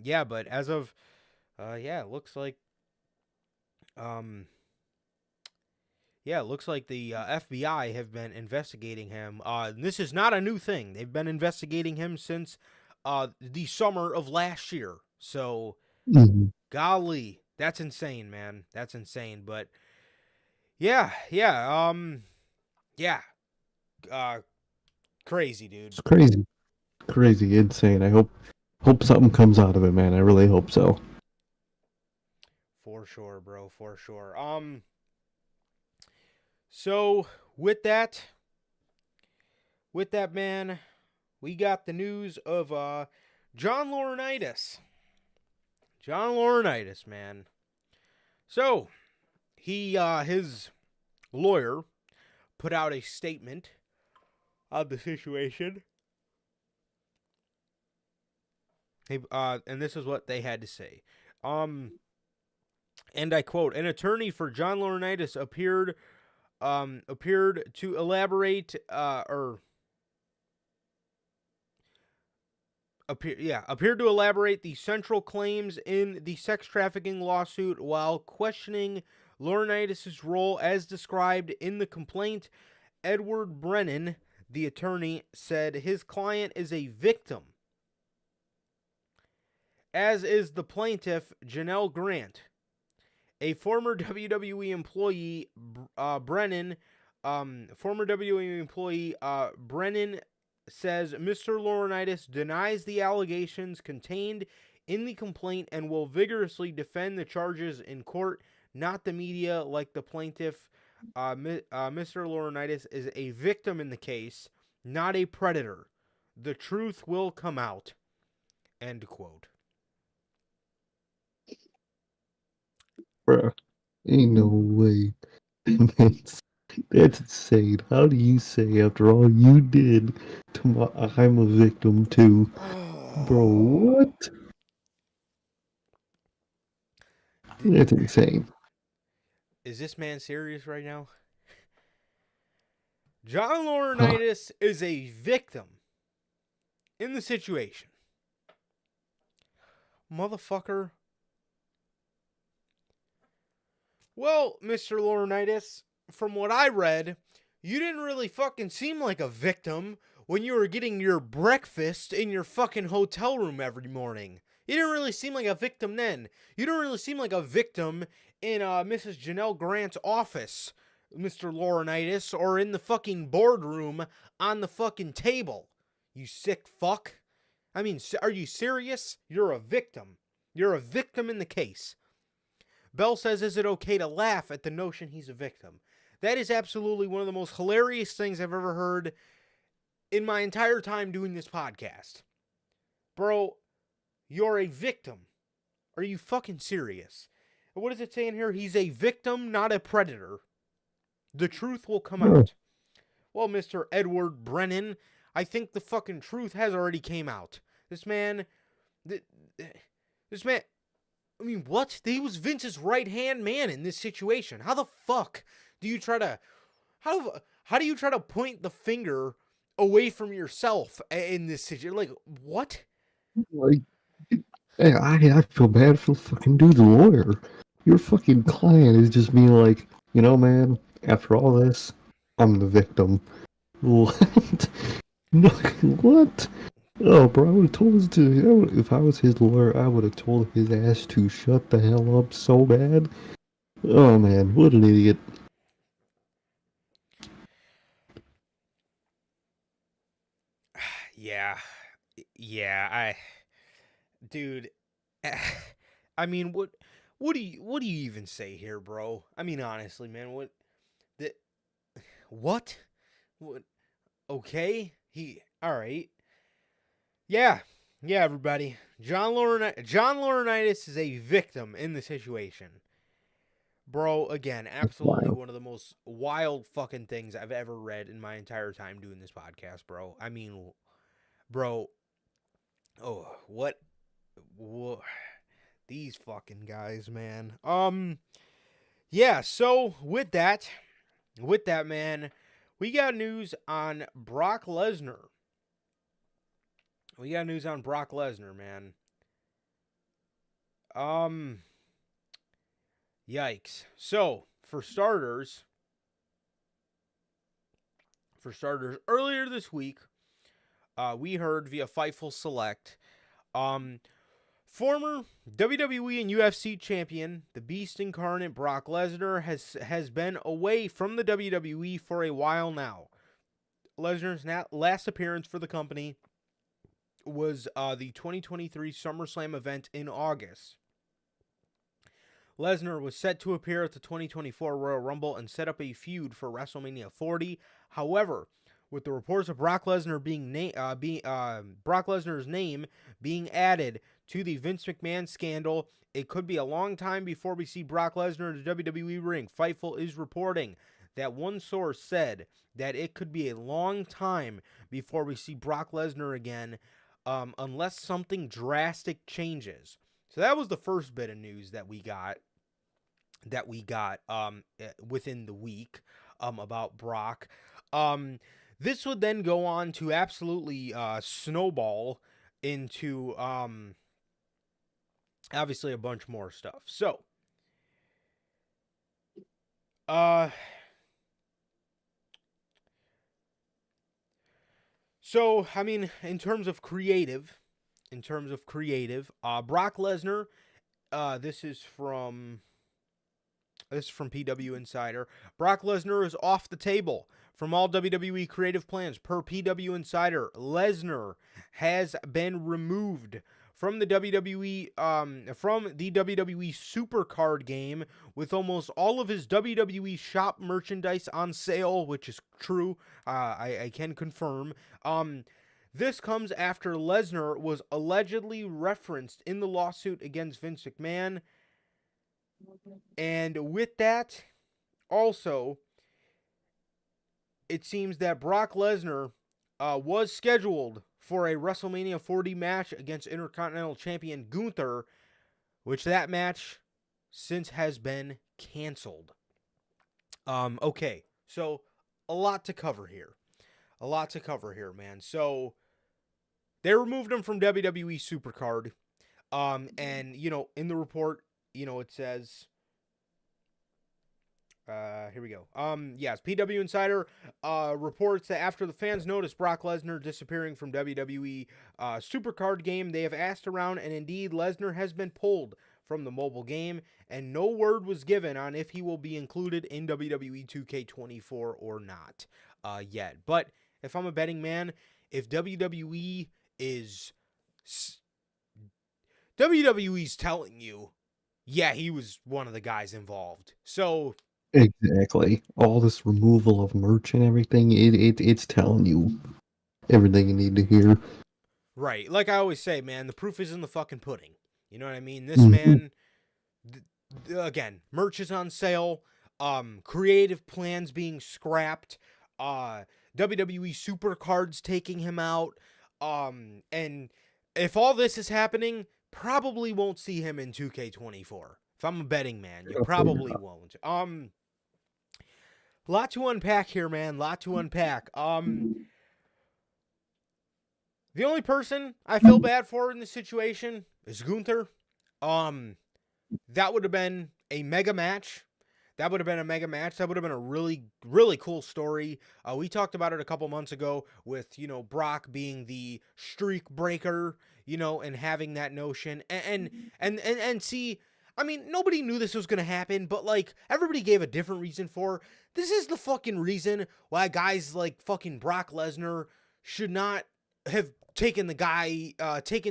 Yeah, but as of it looks like the FBI have been investigating him. This is not a new thing. They've been investigating him since the summer of last year. So, golly, that's insane, man. That's insane. But yeah. Crazy, dude. it's crazy, insane. I hope something comes out of it, man. I really hope so. For sure, bro. For sure. So with that, man, we got the news of John Laurinaitis. John Laurinaitis, man. So his lawyer put out a statement on the situation. And this is what they had to say. And I quote: "An attorney for John Laurinaitis appeared to elaborate appeared to elaborate the central claims in the sex trafficking lawsuit while questioning Laurinaitis' role as described in the complaint. Edward Brennan, the attorney, said his client is a victim, as is the plaintiff, Janelle Grant. A former WWE employee, Brennan says Mr. Laurinaitis denies the allegations contained in the complaint and will vigorously defend the charges in court, not the media, like the plaintiff. Mr. Laurinaitis is a victim in the case, not a predator. The truth will come out." End quote. Bruh, ain't no way. That's insane. How do you say after all you did to I'm a victim too? Bro, what? That's insane. Is this man serious right now? John Huh. Laurinaitis is a victim in the situation. Motherfucker. Well, Mr. Laurinaitis, from what I read, you didn't really fucking seem like a victim when you were getting your breakfast in your fucking hotel room every morning. You didn't really seem like a victim then. You don't really seem like a victim in Mrs. Janelle Grant's office, Mr. Laurinaitis, or in the fucking boardroom on the fucking table. You sick fuck. I mean, are you serious? You're a victim. You're a victim in the case. Bell says, is it okay to laugh at the notion he's a victim? That is absolutely one of the most hilarious things I've ever heard in my entire time doing this podcast. Bro, you're a victim. Are you fucking serious? What does it say in here? He's a victim, not a predator. The truth will come out. Well, Mr. Edward Brennan, I think the fucking truth has already came out. This man, I mean, what? He was Vince's right-hand man in this situation. How the fuck do you try to, how do you try to point the finger away from yourself in this situation? Like, what? Like, I feel bad for the fucking dude's lawyer. Your fucking client is just being like, you know, man, after all this, I'm the victim. What? No, what? Oh, bro, I would have told his if I was his lawyer, I would have told his ass to shut the hell up so bad. Oh, man, what an idiot. Yeah, dude, I mean, what do you even say here, bro? I mean, honestly, man, the, what? Okay, all right. Yeah, everybody. John Laurinaitis is a victim in the situation. Bro, again, absolutely Wild. one of the most wild fucking things I've ever read in my entire time doing this podcast, bro. I mean, bro, oh, what these fucking guys, man. Yeah, so with that, man, we got news on Brock Lesnar. Man. Yikes. So, for starters, earlier this week, we heard via Fightful Select, former WWE and UFC champion, the Beast Incarnate Brock Lesnar, has been away from the WWE for a while now. Lesnar's last appearance for the company was the 2023 SummerSlam event in August. Lesnar was set to appear at the 2024 Royal Rumble and set up a feud for WrestleMania 40. However, with the reports of Brock Lesnar Brock Lesnar's name being added to the Vince McMahon scandal, it could be a long time before we see Brock Lesnar in the WWE ring. Fightful is reporting that one source said that it could be a long time before we see Brock Lesnar again, unless something drastic changes. So that was the first bit of news that we got within the week about Brock. This would then go on to absolutely snowball into obviously a bunch more stuff. So I mean, in terms of creative, Brock Lesnar, this is from PW Insider. Brock Lesnar is off the table from all WWE creative plans. Per PW Insider, Lesnar has been removed from the WWE Supercard game, with almost all of his WWE shop merchandise on sale, which is true. I can confirm. This comes after Lesnar was allegedly referenced in the lawsuit against Vince McMahon. And with that, also, it seems that Brock Lesnar was scheduled for a WrestleMania 40 match against Intercontinental Champion Gunther, which that match since has been canceled. Okay, so a lot to cover here. Man. So they removed him from WWE Supercard. And, in the report, it says, here we go. Yes, PW Insider reports that after the fans noticed Brock Lesnar disappearing from WWE Supercard game, they have asked around, and indeed Lesnar has been pulled from the mobile game, and no word was given on if he will be included in WWE 2K24 or not yet. But if I'm a betting man, if WWE's telling you, yeah, he was one of the guys involved. So Exactly. All this removal of merch and everything, it's telling you everything you need to hear. right, like I always say, man, the proof is in the fucking pudding. You know what I mean? This man, again, merch is on sale, creative plans being scrapped, WWE Supercards taking him out, and if all this is happening, probably won't see him in 2K24. If I'm a betting man, you probably won't. Lot to unpack here, man. Lot to unpack. The only person I feel bad for in this situation is Gunther. That would have been a mega match. That would have been a really, really cool story. We talked about it a couple months ago with, Brock being the streak breaker, and having that notion. And see, I mean, nobody knew this was going to happen, but, everybody gave a different reason for. This is the fucking reason why guys like fucking Brock Lesnar should not have taken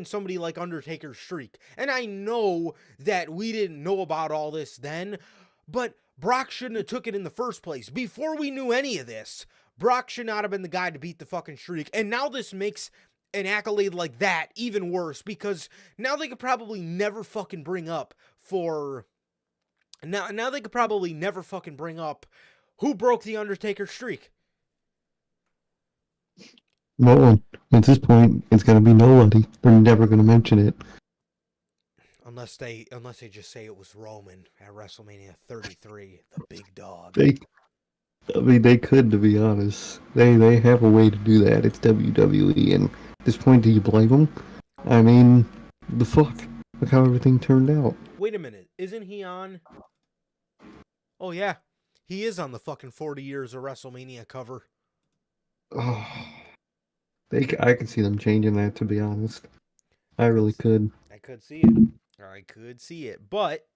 somebody like Undertaker's streak. And I know that we didn't know about all this then, but Brock shouldn't have took it in the first place. Before we knew any of this, Brock should not have been the guy to beat the fucking streak. And now this makes an accolade like that even worse, because now they could probably never fucking bring up who broke the Undertaker streak. No one. At this point, it's gonna be nobody. They're never gonna mention it. Unless they just say it was Roman at WrestleMania 33, the big dog. They could, to be honest. They have a way to do that. It's WWE, and at this point, do you blame them? I mean, the fuck? Look how everything turned out. Wait a minute, isn't he on? Oh yeah, he is on the fucking 40 years of WrestleMania cover. Oh, I could see them changing that, to be honest. I really could. I could see it. But,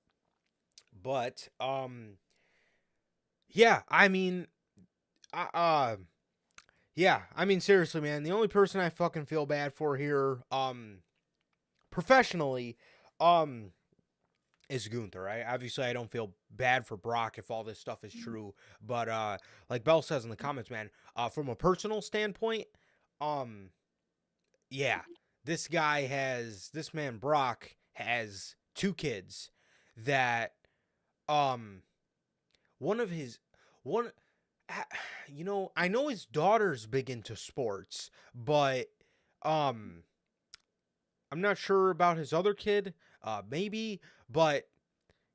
yeah, I mean, seriously, man, the only person I fucking feel bad for here, professionally, is Gunther. Obviously, I don't feel bad for Brock if all this stuff is true, but, like Bell says in the comments, man, from a personal standpoint, yeah, this man Brock has 2 kids that, I know his daughter's big into sports, but, I'm not sure about his other kid, maybe, but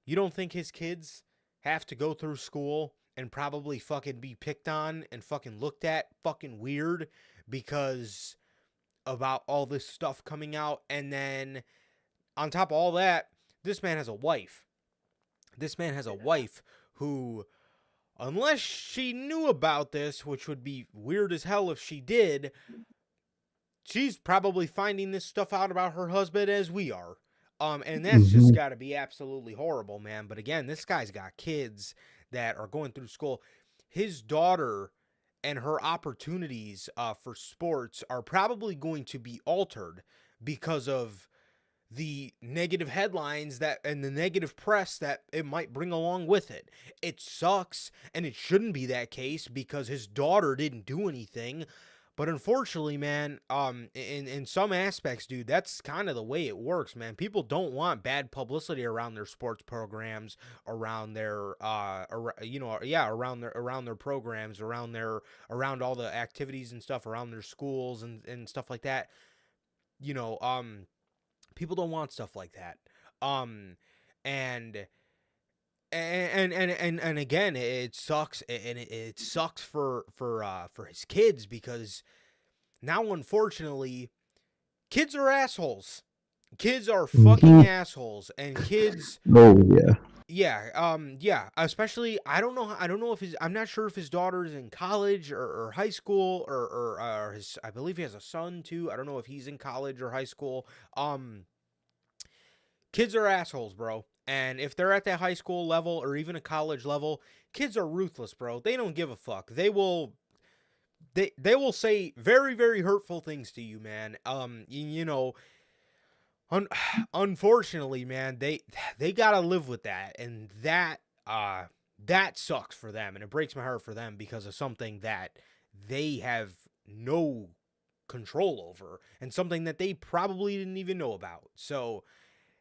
you don't think his kids have to go through school and probably fucking be picked on and fucking looked at fucking weird because about all this stuff coming out? And then on top of all that, this man has a wife. Who, unless she knew about this, which would be weird as hell if she did, she's probably finding this stuff out about her husband as we are. And that's just got to be absolutely horrible, man. But again, this guy's got kids that are going through school. His daughter and her opportunities for sports are probably going to be altered because of the negative headlines and the negative press that it might bring along with it. It sucks, and it shouldn't be that case because his daughter didn't do anything. But unfortunately, man, in some aspects, dude, that's kind of the way it works, man. People don't want bad publicity around their sports programs, around their, around their programs, around all the activities and stuff, around their schools and stuff like that. People don't want stuff like that. Um, and and again, it sucks, and it sucks for his kids, because now, unfortunately, kids are assholes. Kids are fucking assholes, and kids. Oh yeah. Yeah. Especially, I don't know if I'm not sure if his daughter is in college or high school, or his. I believe he has a son too. I don't know if he's in college or high school. Kids are assholes, bro. And if they're at that high school level or even a college level, kids are ruthless, bro. They don't give a fuck. They will say very, very hurtful things to you, man. Unfortunately, man, they gotta live with that, and that sucks for them, and it breaks my heart for them because of something that they have no control over, and something that they probably didn't even know about. So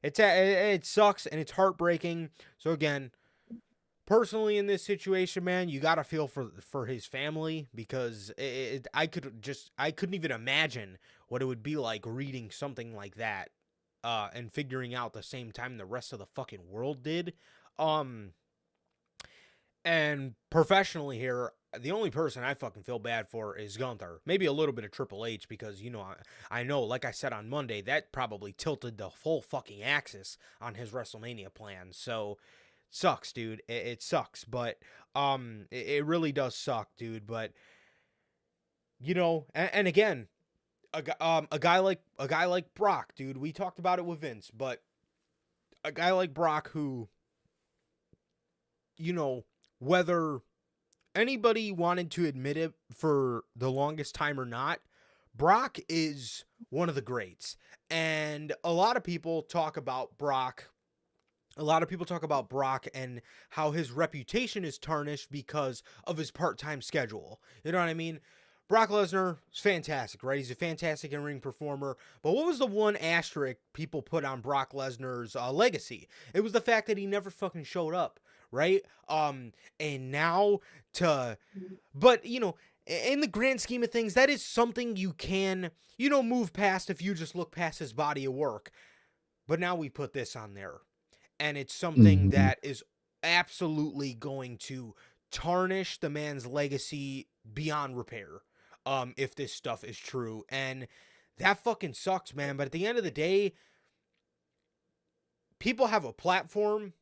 it sucks, and it's heartbreaking. So again, personally, in this situation, man, you gotta feel for his family, because I couldn't even imagine what it would be like reading something like that, and figuring out the same time the rest of the fucking world did. And professionally here, the only person I fucking feel bad for is Gunther. Maybe a little bit of Triple H, because, I know, like I said on Monday, that probably tilted the whole fucking axis on his WrestleMania plan. So, sucks, dude. It sucks, but it really does suck, dude. But, and again, a guy like Brock, dude. We talked about it with Vince, but a guy like Brock who, whether anybody wanted to admit it for the longest time or not, Brock is one of the greats. And a lot of people talk about Brock. A lot of people talk about Brock and how his reputation is tarnished because of his part-time schedule. You know what I mean? Brock Lesnar is fantastic, right? He's a fantastic in-ring performer. But what was the one asterisk people put on Brock Lesnar's legacy? It was the fact that he never fucking showed up, right? And now but, in the grand scheme of things, that is something you can, move past if you just look past his body of work. But now we put this on there. And it's something that is absolutely going to tarnish the man's legacy beyond repair, if this stuff is true. And that fucking sucks, man. But at the end of the day, people have a platform,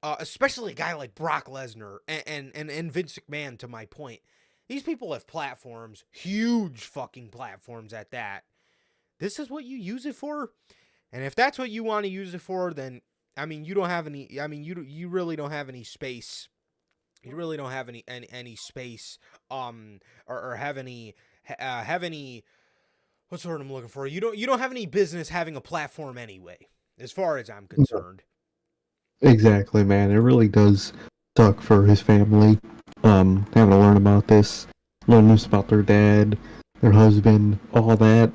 especially a guy like Brock Lesnar and Vince McMahon, to my point. These people have platforms, huge fucking platforms at that. This is what you use it for? And if that's what you want to use it for, then, you don't have any, you really don't have any space. You really don't have any space, or have any, what's the word I'm looking for? You don't have any business having a platform anyway, as far as I'm concerned. Exactly, man. It really does suck for his family. Having to learn about this, learn this about their dad, their husband, all that.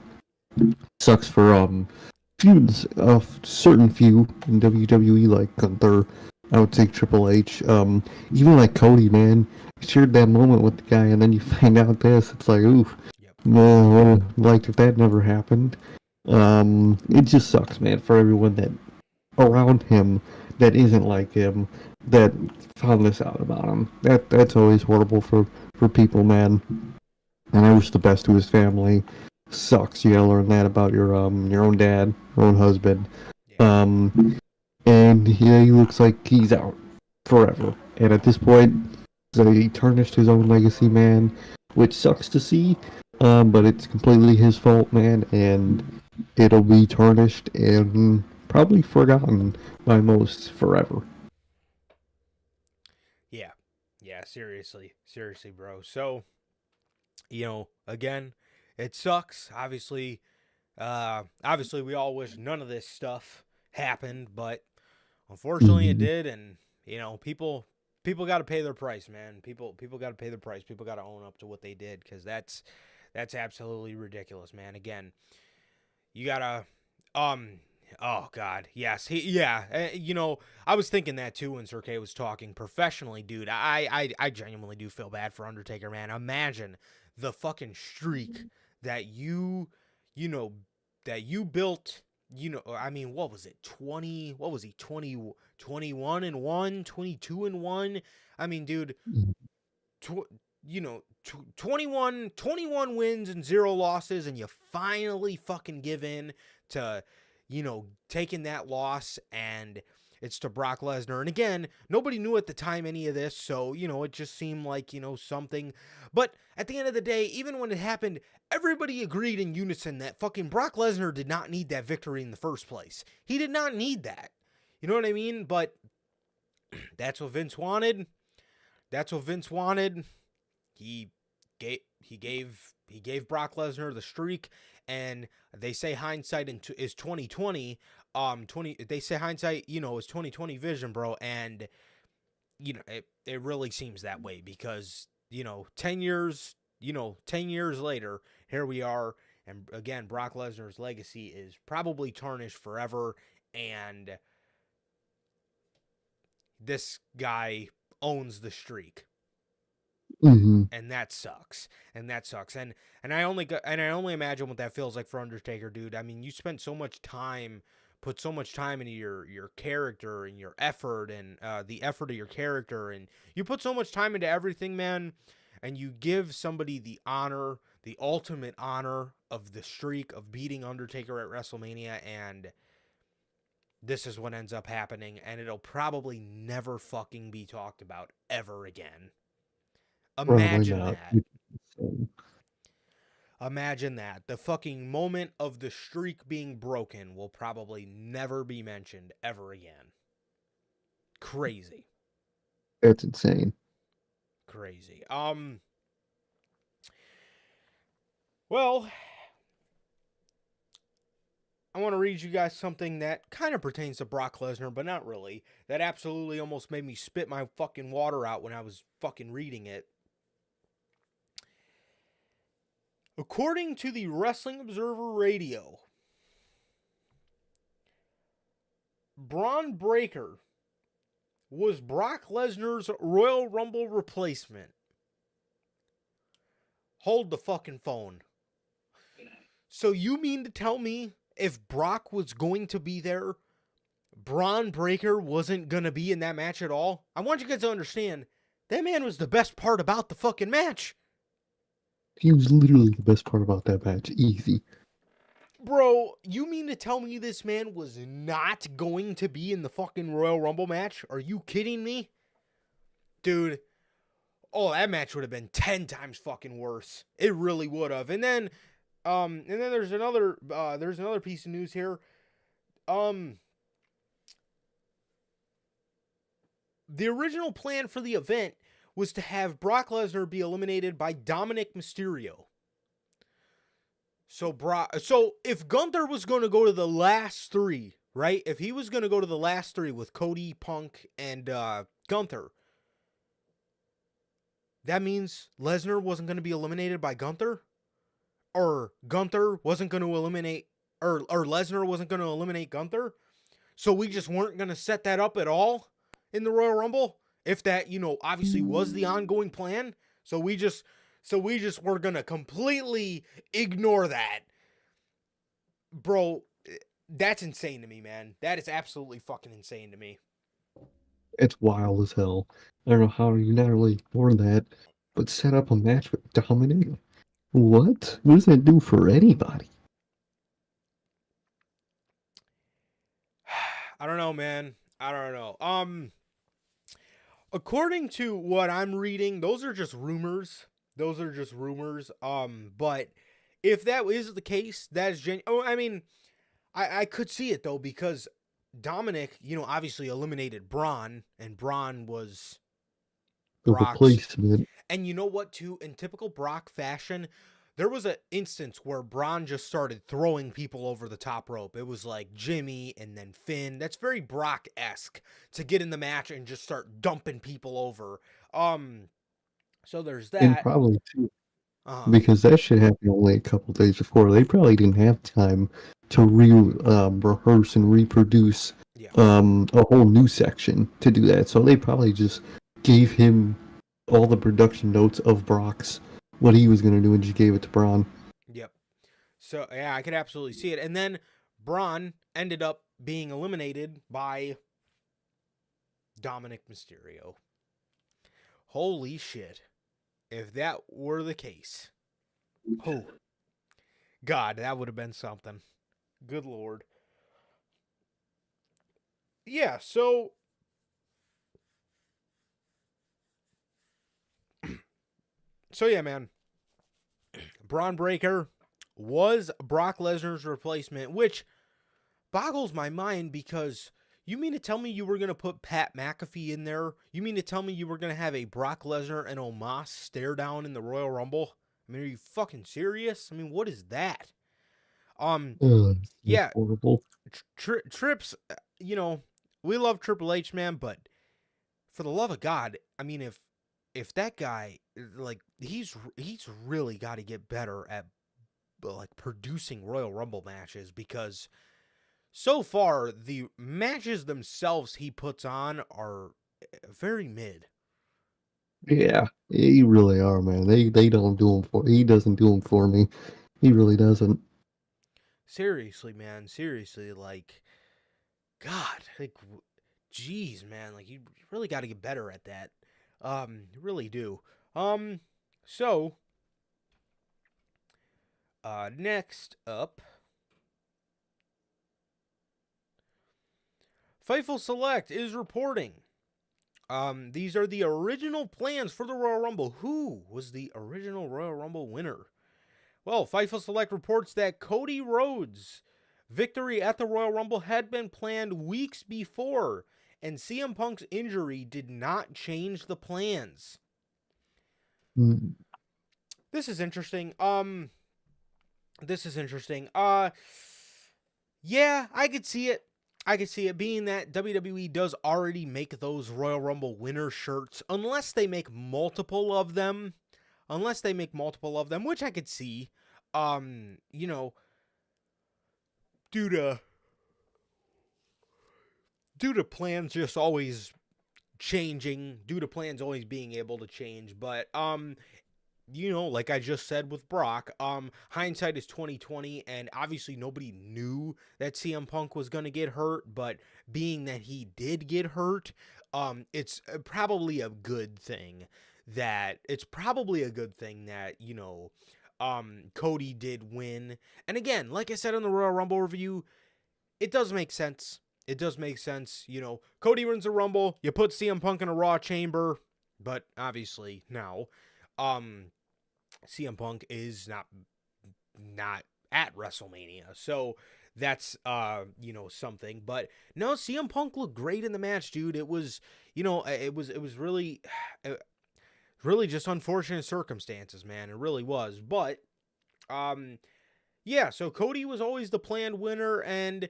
Sucks for feuds, certain few in WWE, like Gunther. I would say Triple H. Even like Cody, man. You shared that moment with the guy, and then you find out this. It's like, ooh, well, like if that never happened. It just sucks, man, for everyone that around him that isn't like him, that found this out about him. That's always horrible for people, man. And I wish the best to his family. Sucks. You gotta learn that about your own dad, your own husband. And yeah, he looks like he's out forever. And at this point, so he tarnished his own legacy, man, which sucks to see. But it's completely his fault, man, and it'll be tarnished and probably forgotten by most forever. Yeah, seriously, bro. So, again, it sucks. Obviously, we all wish none of this stuff happened, but unfortunately it did. And, people people got to pay their price, man. People got to pay their price. People got to own up to what they did, because that's absolutely ridiculous, man. Again, you gotta oh God, yes, you know, I was thinking that too when Sir K was talking. Professionally, dude, I genuinely do feel bad for Undertaker, man. Imagine the fucking streak that you know, that you built. You know, I mean, what was it? 20, what was he? 21 and 1, 22 and 1. I mean, dude, you know, 21 wins and 0 losses, and you finally fucking give in to, you know, taking that loss, and it's to Brock Lesnar. And again, nobody knew at the time any of this, so, you know, it just seemed like, you know, something. But at the end of the day, even when it happened, everybody agreed in unison that fucking Brock Lesnar did not need that victory in the first place. He did not need that. You know what I mean? But that's what Vince wanted. That's what Vince wanted. He gave Brock Lesnar the streak, and they say hindsight is 2020. They say hindsight, you know, is 2020 vision, bro, and you know it really seems that way, because you know 10 years later, here we are, and again Brock Lesnar's legacy is probably tarnished forever, and this guy owns the streak. Mm-hmm. And that sucks. And I only imagine what that feels like for Undertaker, dude. I mean, you spent so much time, put so much time into your character and your effort, and the effort of your character, and you put so much time into everything, man. And you give somebody the honor, the ultimate honor of the streak of beating Undertaker at WrestleMania, and this is what ends up happening, and it'll probably never fucking be talked about ever again. Imagine that. Imagine that. The fucking moment of the streak being broken will probably never be mentioned ever again. Crazy. It's insane. Crazy. Well, I want to read you guys something that kind of pertains to Brock Lesnar, but not really. That absolutely almost made me spit my fucking water out when I was fucking reading it. According to the Wrestling Observer Radio, Braun Breaker was Brock Lesnar's Royal Rumble replacement. Hold the fucking phone. So you mean to tell me if Brock was going to be there, Braun Breaker wasn't going to be in that match at all? I want you guys to understand, that man was the best part about the fucking match. He was literally the best part about that match. Easy. Bro, you mean to tell me this man was not going to be in the fucking Royal Rumble match? Are you kidding me? Dude, oh, that match would have been 10 times fucking worse. It really would have. And then there's another piece of news here. The original plan for the event was to have Brock Lesnar be eliminated by Dominic Mysterio. So if Gunther was going to go to the last 3, right? If he was going to go to the last 3 with Cody, Punk, and Gunther, that means Lesnar wasn't going to be eliminated by Gunther? Or Gunther wasn't going to eliminate, or Lesnar wasn't going to eliminate Gunther? So we just weren't going to set that up at all in the Royal Rumble? If that, you know, obviously was the ongoing plan. So we just were going to completely ignore that. Bro, that's insane to me, man. That is absolutely fucking insane to me. It's wild as hell. I don't know how you not really ignore that, but set up a match with Dominic? What? What does that do for anybody? I don't know, man. I don't know. According to what I'm reading, those are just rumors. But if that is the case, that is genuine. Oh, I mean, I could see it though, because Dominic, you know, obviously eliminated Braun, and Braun was The Brock's replacement. And you know what, too? In typical Brock fashion, there was an instance where Braun just started throwing people over the top rope. It was like Jimmy and then Finn. That's very Brock-esque to get in the match and just start dumping people over. So there's And that. probably too, Uh-huh. because that shit happened only a couple days before. They probably didn't have time to rehearse and reproduce Yeah. a whole new section to do that. So they probably just gave him all the production notes of Brock's what he was gonna do and just gave it to Braun. Yep. So yeah, I could absolutely see it. And then Braun ended up being eliminated by Dominic Mysterio. Holy shit. If that were the case. Oh. God, that would have been something. Good Lord. Yeah, so yeah, man. Braun Breaker was Brock Lesnar's replacement, which boggles my mind because you mean to tell me you were going to put Pat McAfee in there? You mean to tell me you were going to have a Brock Lesnar and Omos stare down in the Royal Rumble? I mean, are you fucking serious? I mean, what is that? Yeah, Horrible. Trips, you know, we love Triple H, man, but for the love of God, I mean, if that guy, like, he's really got to get better at, like, producing Royal Rumble matches, because so far the matches themselves he puts on are very mid. Yeah, they really are, man. They don't do them for. He doesn't do them for me. He really doesn't. Seriously, man, seriously, like, God, like, geez, man, like, you really got to get better at that. You really do. So, next up, Fightful Select is reporting. These are the original plans for the Royal Rumble. Who was the original Royal Rumble winner? Well, Fightful Select reports that Cody Rhodes' victory at the Royal Rumble had been planned weeks before, and CM Punk's injury did not change the plans. Mm. This is interesting. Yeah, I could see it. I could see it, being that WWE does already make those Royal Rumble winner shirts, unless they make multiple of them. Which I could see. You know, due to plans just always changing, due to plans always being able to change, but you know, like I just said with Brock, hindsight is 2020, and obviously nobody knew that CM Punk was going to get hurt, but being that he did get hurt, it's probably a good thing that you know, Cody did win. And again, like I said in the Royal Rumble review, it does make sense. You know, Cody wins the Rumble, you put CM Punk in a Raw chamber, but obviously now, CM Punk is not at WrestleMania. So that's you know, something. But no, CM Punk looked great in the match, dude. It was, you know, it was really really just unfortunate circumstances, man. It really was. But yeah, so Cody was always the planned winner, and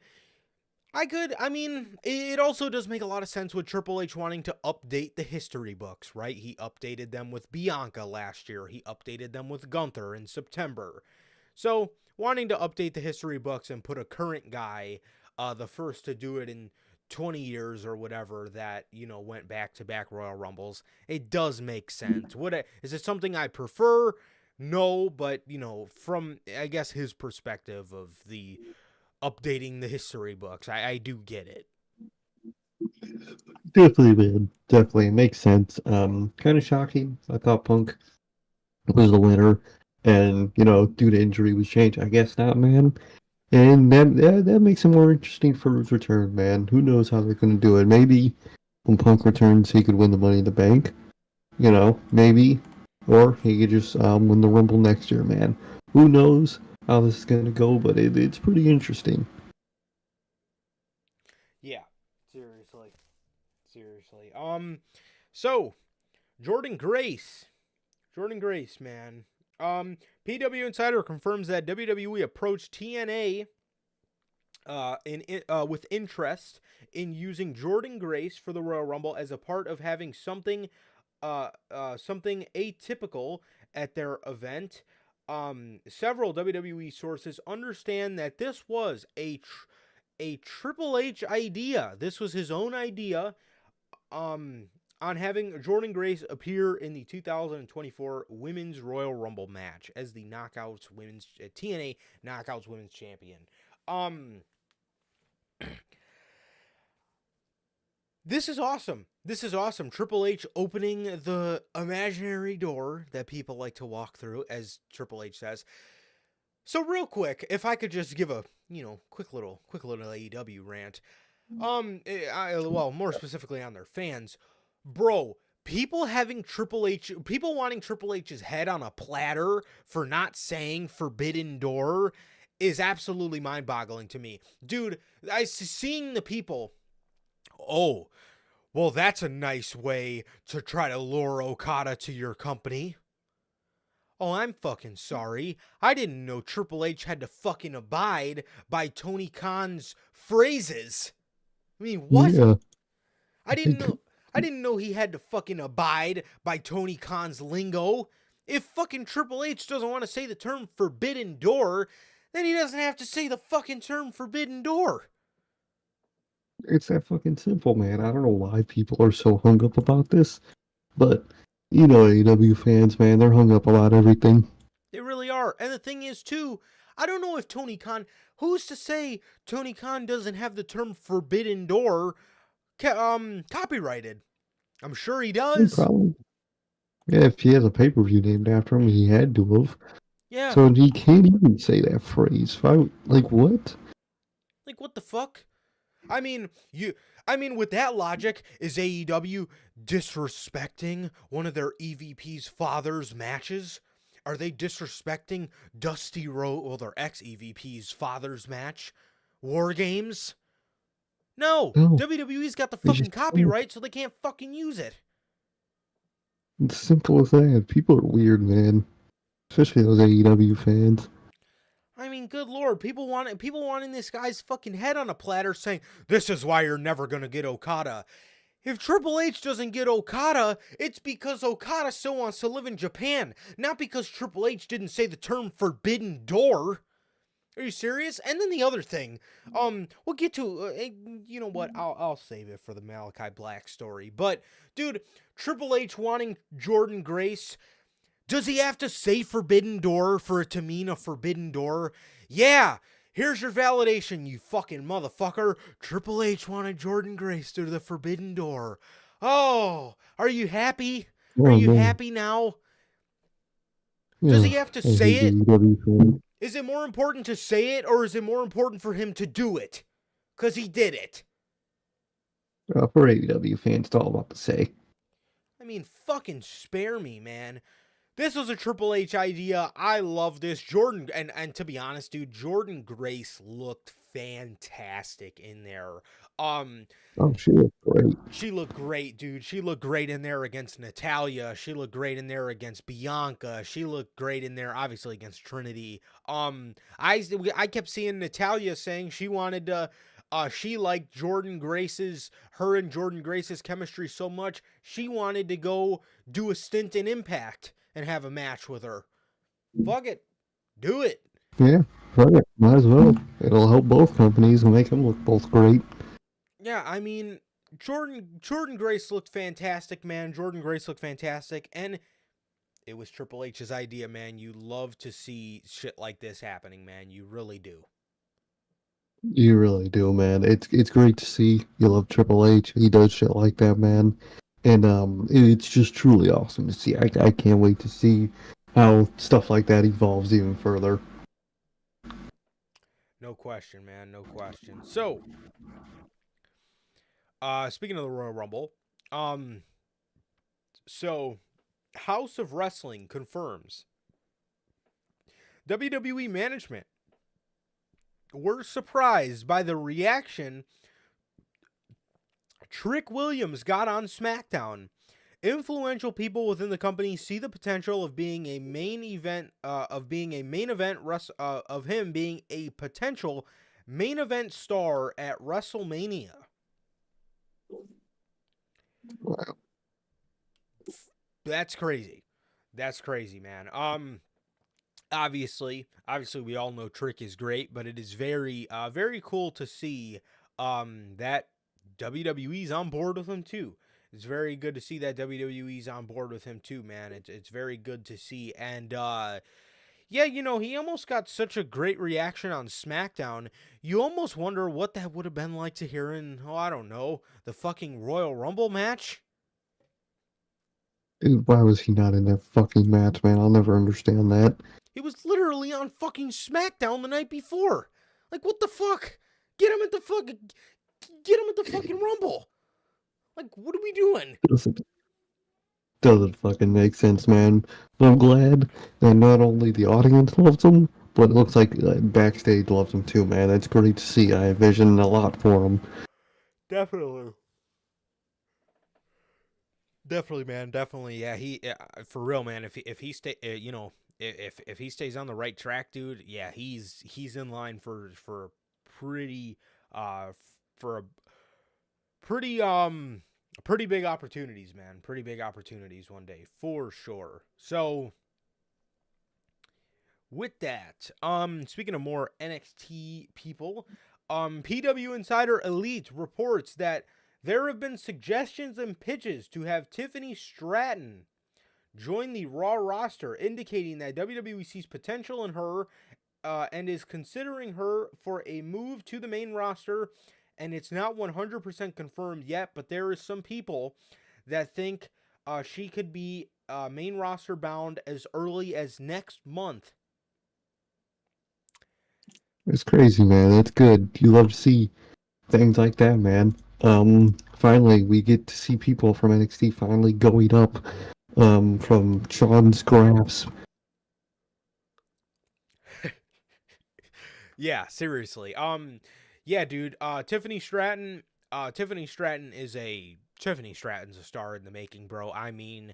I mean, it also does make a lot of sense with Triple H wanting to update the history books, right? He updated them with Bianca last year. He updated them with Gunther in September. So, wanting to update the history books and put a current guy, the first to do it in 20 years or whatever, that, you know, went back-to-back Royal Rumbles, it does make sense. Is it something I prefer? No, but, you know, from, I guess, his perspective of the updating the history books, I do get it. Definitely, man. Definitely. It makes sense. Kind of shocking. I thought Punk was the winner, and, you know, due to injury was changed. I guess not, man. And that makes it more interesting for his return, man. Who knows how they're going to do it? Maybe when Punk returns, he could win the Money in the Bank. You know, maybe. Or he could just win the Rumble next year, man. Who knows how this is going to go, but it's pretty interesting. Yeah, seriously. So Jordan Grace, man. PW Insider confirms that WWE approached TNA with interest in using Jordynne Grace for the Royal Rumble as a part of having something atypical at their event. Several WWE sources understand that this was a Triple H idea. This was his own idea. On having Jordynne Grace appear in the 2024 Women's Royal Rumble match as the TNA Knockouts Women's Champion. This is awesome. This is awesome. Triple H opening the imaginary door that people like to walk through, as Triple H says. So real quick, if I could just give a, quick little AEW rant. Well, more specifically on their fans. Bro, people wanting Triple H's head on a platter for not saying Forbidden Door is absolutely mind-boggling to me. Dude, seeing the people, oh, well, that's a nice way to try to lure Okada to your company. Oh, I'm fucking sorry. I didn't know Triple H had to fucking abide by Tony Khan's phrases. I mean, what? Yeah. I didn't know he had to fucking abide by Tony Khan's lingo. If fucking Triple H doesn't want to say the term Forbidden Door, then he doesn't have to say the fucking term Forbidden Door. It's that fucking simple, man. I don't know why people are so hung up about this, but AEW fans, man, they're hung up about everything. They really are. And the thing is, too, I don't know if Tony Khan, who's to say Tony Khan doesn't have the term Forbidden Door copyrighted? I'm sure he does. Probably. Yeah, if he has a pay-per-view named after him, he had to have. Yeah. So he can't even say that phrase. What? Like, what the fuck? I mean, with that logic, is AEW disrespecting one of their EVP's father's matches? Are they disrespecting Dusty Rhodes, well, their ex-EVP's father's match? War Games? No. WWE's got the fucking copyright, so they can't fucking use it. It's simple as that. People are weird, man. Especially those AEW fans. I mean, good lord, people wanting this guy's fucking head on a platter saying, this is why you're never gonna get Okada. If Triple H doesn't get Okada, it's because Okada still wants to live in Japan, not because Triple H didn't say the term Forbidden Door. Are you serious? And then the other thing, we'll get to, you know what, I'll save it for the Malachi Black story. But, dude, Triple H wanting Jordynne Grace, does he have to say Forbidden Door for it to mean a Forbidden Door? Yeah, here's your validation, you fucking motherfucker. Triple H wanted Jordynne Grace through the Forbidden Door. Oh, are you happy? Are you happy now? Yeah, does he have to say it? Is it more important to say it, or is it more important for him to do it? Because he did it. For AEW fans, it's all about the say. I mean, fucking spare me, man. This was a Triple H idea. I love this. Jordynne, and to be honest, dude, Jordynne Grace looked fantastic in there. Oh, she looked great. She looked great, dude. She looked great in there against Natalya. She looked great in there against Bianca. She looked great in there, obviously, against Trinity. I kept seeing Natalya saying she wanted to, she liked Jordynne Grace's chemistry so much, she wanted to go do a stint in Impact and have a match with her. Fuck it. Do it. Yeah, fuck it. Might as well. It'll help both companies and make them look both great. Yeah, I mean, Jordynne Grace looked fantastic, man. Jordynne Grace looked fantastic, and it was Triple H's idea, man. You love to see shit like this happening, man. You really do. You really do, man. It's great to see. You love Triple H. He does shit like that, man. And it's just truly awesome to see. I can't wait to see how stuff like that evolves even further. No question, man. No question. So, speaking of the Royal Rumble, so House of Wrestling confirms WWE management were surprised by the reaction Trick Williams got on SmackDown Influential people within the company see the potential of being a main event, of him being a potential main event star at WrestleMania. Wow. That's crazy. That's crazy, man. Obviously, we all know Trick is great, but it is very, very cool to see, that WWE's on board with him too. It's very good to see that WWE's on board with him too, man. It's very good to see, and yeah, you know, he almost got such a great reaction on SmackDown. You almost wonder what that would have been like to hear in, I don't know, the fucking Royal Rumble match. Dude, why was he not in that fucking match, man? I'll never understand that. He was literally on fucking SmackDown the night before. Like, what the fuck? Get him at the fucking Rumble. Like, what are we doing? Doesn't fucking make sense, man. But I'm glad that not only the audience loves him, but it looks like backstage loves him too, man. That's great to see. I envision a lot for him. Definitely, man. Definitely, yeah. He for real, man. If he stay, you know, if he stays on the right track, dude, yeah, he's in line for pretty for a pretty big opportunities, man. Pretty big opportunities one day for sure. So with that, speaking of more NXT people, PW Insider Elite reports that there have been suggestions and pitches to have Tiffany Stratton join the Raw roster, indicating that WWE sees potential in her and is considering her for a move to the main roster. And it's not 100% confirmed yet, but there is some people that think she could be main roster bound as early as next month. It's crazy, man. That's good. You love to see things like that, man. Finally, we get to see people from NXT finally going up from Sean's grasp. Yeah, seriously. Yeah, dude. Tiffany Stratton's a star in the making, bro. I mean,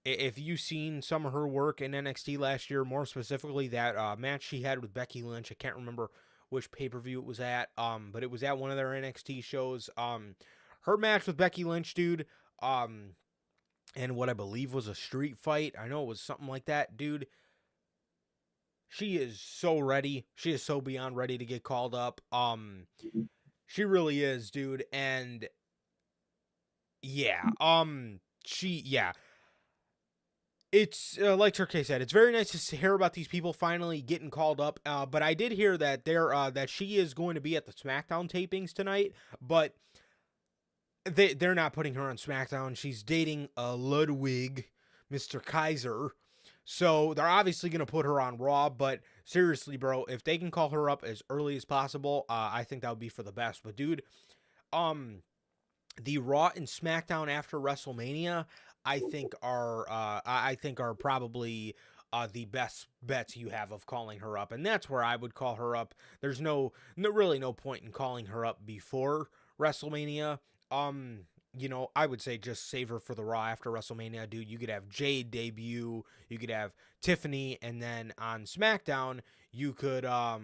if you've seen some of her work in NXT last year, more specifically that match she had with Becky Lynch, I can't remember which pay-per-view it was at, but it was at one of their NXT shows. Her match with Becky Lynch, dude, and what I believe was a street fight. I know it was something like that, dude. She is so ready. She is so beyond ready to get called up. She really is, dude. And yeah, it's like Turkey said, it's very nice to hear about these people finally getting called up. But I did hear that that she is going to be at the SmackDown tapings tonight, but they're not putting her on SmackDown. She's dating Ludwig, Mr. Kaiser. So they're obviously going to put her on Raw, but seriously, bro, if they can call her up as early as possible, I think that would be for the best. But dude, the Raw and SmackDown after WrestleMania, I think are probably the best bets you have of calling her up, and that's where I would call her up. There's really no point in calling her up before WrestleMania. You know, I would say just save her for the Raw after WrestleMania, dude. You could have Jade debut, you could have Tiffany, and then on SmackDown, you could have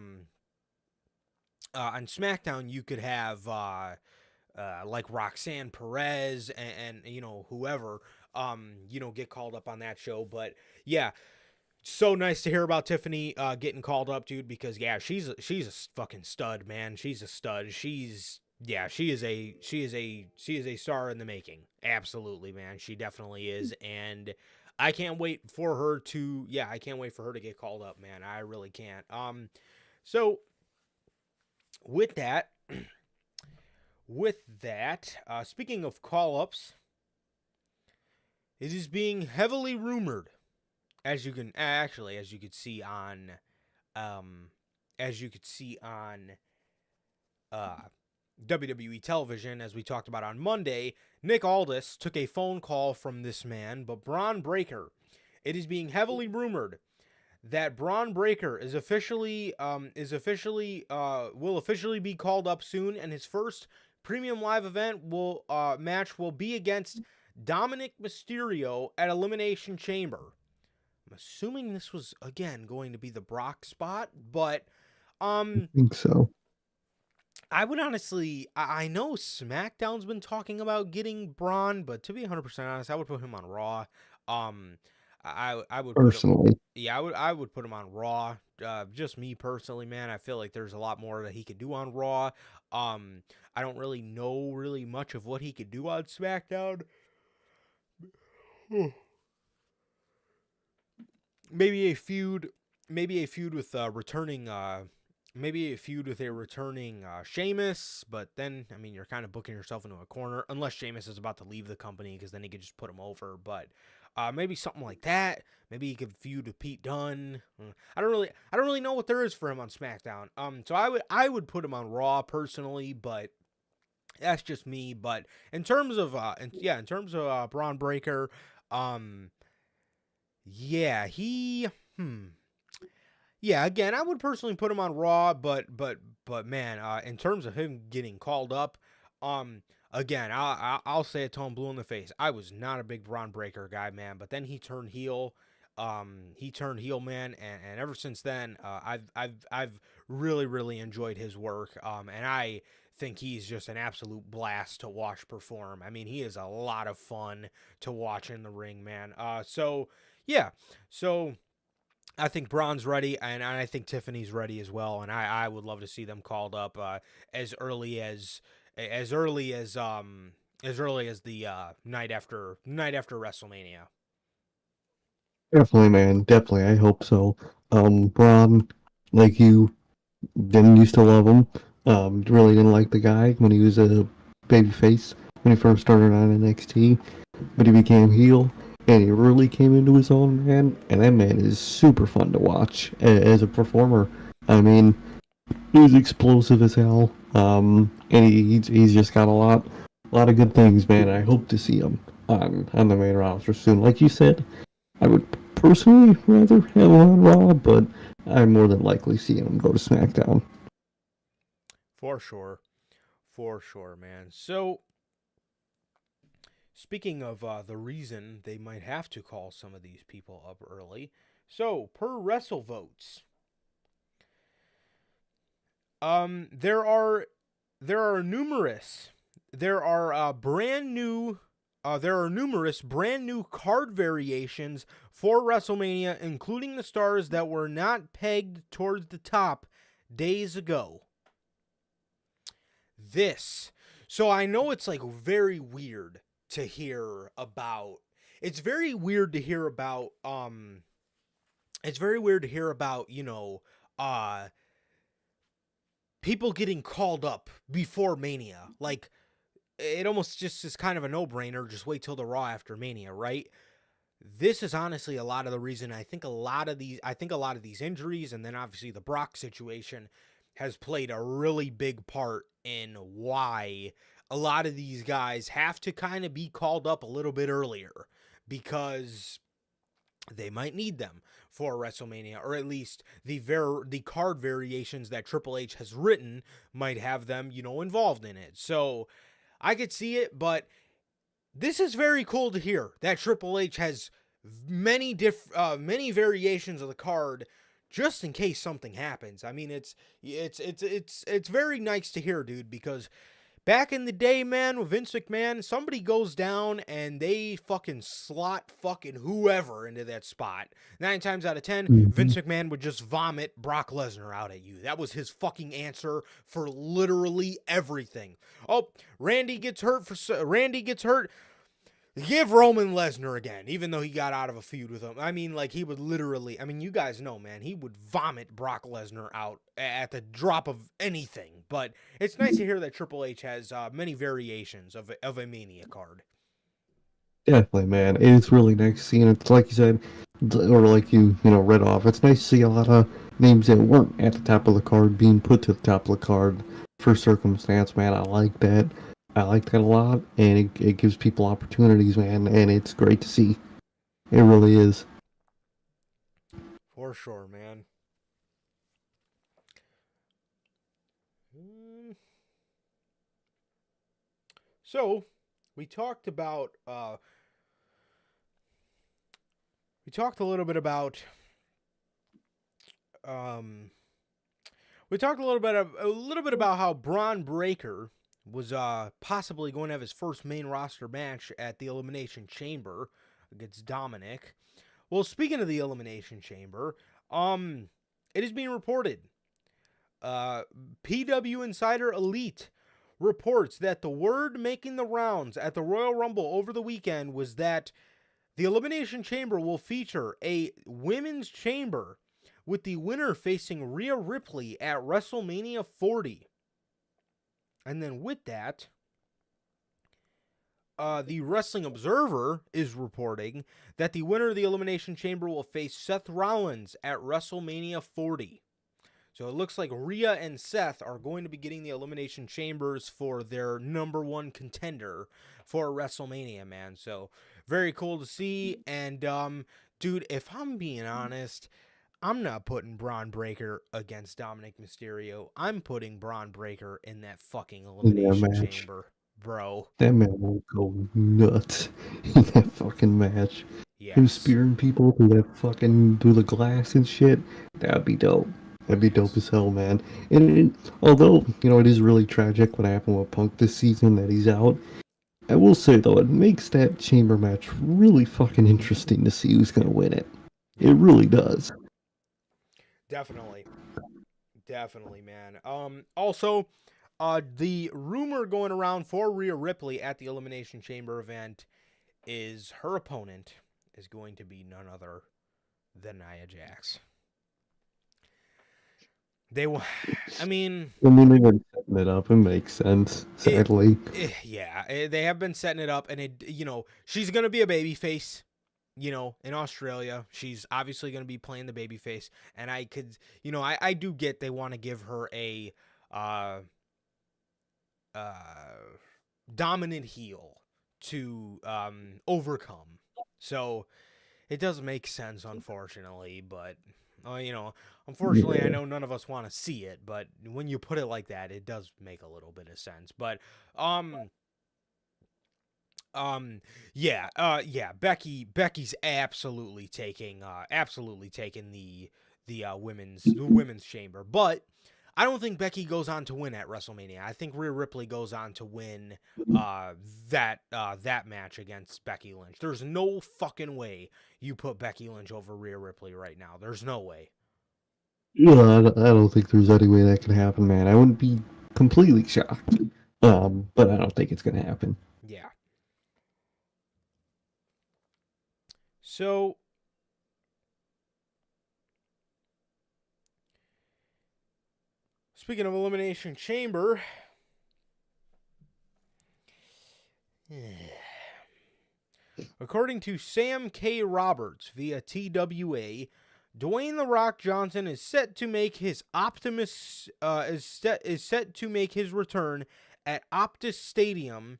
like Roxanne Perez and you know, whoever you know, get called up on that show. But yeah, so nice to hear about Tiffany getting called up, dude, because yeah, she's a fucking stud, man. She's a stud. She is a star in the making. Absolutely, man. She definitely is. And I can't wait for her to get called up, man. I really can't. So with that, speaking of call-ups, it is being heavily rumored, as you could see on WWE television, as we talked about on Monday. Nick Aldis took a phone call from this man, but Braun Breaker. It is being heavily rumored that Braun Breaker will officially be called up soon, and his first premium live event will be against Dominic Mysterio at Elimination Chamber. I'm assuming this was, again, going to be the Brock spot, but I think so. I would honestly, I know SmackDown's been talking about getting Braun, but to be 100% honest, I would put him on Raw. Um, I would put him, Personally. yeah, I would put him on Raw. Just me personally, man, I feel like there's a lot more that he could do on Raw. I don't really know really much of what he could do on SmackDown. Maybe a feud, maybe a feud with returning maybe a feud with a returning Sheamus, but then, I mean, you're kind of booking yourself into a corner, unless Sheamus is about to leave the company, because then he could just put him over, but maybe something like that. Maybe he could feud with Pete Dunne. I don't really know what there is for him on SmackDown. So I would put him on Raw personally, but that's just me. But in terms of Braun Breaker, yeah, yeah, again, I would personally put him on Raw, but man, in terms of him getting called up, again, I'll say it to him blue in the face. I was not a big Braun Breaker guy, man, but then he turned heel. Man, and ever since then, I've really enjoyed his work. And I think he's just an absolute blast to watch perform. I mean, he is a lot of fun to watch in the ring, man. So yeah, so. I think Braun's ready, and I think Tiffany's ready as well, and I would love to see them called up as early as the night after WrestleMania. Definitely, man. Definitely. I hope so. Braun, like you, didn't used to love him. Really didn't like the guy when he was a babyface when he first started on NXT, but he became heel and he really came into his own, man. And that man is super fun to watch as a performer. I mean, he's explosive as hell. And he's just got a lot of good things, man. I hope to see him on the main roster soon. Like you said, I would personally rather have him on Raw, but I'm more than likely seeing him go to SmackDown. For sure, man. So, speaking of the reason they might have to call some of these people up early, so per WrestleVotes, there are numerous brand new card variations for WrestleMania, including the stars that were not pegged towards the top days ago. So I know it's like very weird to hear about. It's very weird to hear about, people getting called up before Mania. Like, it almost just is kind of a no-brainer. Just wait till the Raw after Mania, right? This is honestly a lot of the reason. I think a lot of these injuries, and then obviously the Brock situation, has played a really big part in why a lot of these guys have to kind of be called up a little bit earlier, because they might need them for WrestleMania, or at least the card variations that Triple H has written might have them, involved in it. So I could see it, but this is very cool to hear that Triple H has many variations of the card, just in case something happens. I mean, it's very nice to hear, dude, because back in the day, man, with Vince McMahon, somebody goes down and they fucking slot fucking whoever into that spot. 9 times out of 10, Vince McMahon would just vomit Brock Lesnar out at you. That was his fucking answer for literally everything. Oh, Randy gets hurt. Give Roman Lesnar again, even though he got out of a feud with him. I mean, like, he would literally, you guys know, man, he would vomit Brock Lesnar out at the drop of anything. But it's nice to hear that Triple H has many variations of a Mania card. Definitely, man. It's really nice seeing it. Like you said, or like you read off. It's nice to see a lot of names that weren't at the top of the card being put to the top of the card for circumstance, man. I like that. I like that a lot, and it gives people opportunities, man, and it's great to see. It really is. For sure, man. So, we talked about we talked a little bit about we talked a little bit about how Braun Breaker was possibly going to have his first main roster match at the Elimination Chamber against Dominic. Well, speaking of the Elimination Chamber, it is being reported. PW Insider Elite reports that the word making the rounds at the Royal Rumble over the weekend was that the Elimination Chamber will feature a women's chamber with the winner facing Rhea Ripley at WrestleMania 40. And then with that, the Wrestling Observer is reporting that the winner of the Elimination Chamber will face Seth Rollins at WrestleMania 40. So it looks like Rhea and Seth are going to be getting the Elimination Chambers for their number one contender for WrestleMania, man. So very cool to see. And, dude, if I'm being honest, I'm not putting Braun Breaker against Dominic Mysterio. I'm putting Braun Breaker in that fucking Elimination Chamber, bro. That man will go nuts in that fucking match. Yes. Him spearing people through the glass and shit. That'd be dope. That'd be dope as hell, man. And although, it is really tragic what happened with Punk this season that he's out, I will say, though, it makes that chamber match really fucking interesting to see who's going to win it. It really does. Definitely, man. Also, the rumor going around for Rhea Ripley at the Elimination Chamber event is her opponent is going to be none other than Nia Jax. They've been setting it up. It makes sense, sadly. They have been setting it up, and she's going to be a babyface. In Australia, she's obviously going to be playing the babyface, and I could, I do get they want to give her a dominant heel to overcome. So it does make sense, unfortunately, but unfortunately, I know none of us want to see it, but when you put it like that, it does make a little bit of sense. But Becky's absolutely taking the women's chamber, but I don't think Becky goes on to win at WrestleMania. I think Rhea Ripley goes on to win that match against Becky Lynch. There's no fucking way you put Becky Lynch over Rhea Ripley right now. There's no way. Yeah, I don't think there's any way that can happen, man. I wouldn't be completely shocked, but I don't think it's gonna happen. Yeah. So, speaking of Elimination Chamber, according to Sam K. Roberts via TWA, Dwayne "The Rock" Johnson is set to make his return at Optus Stadium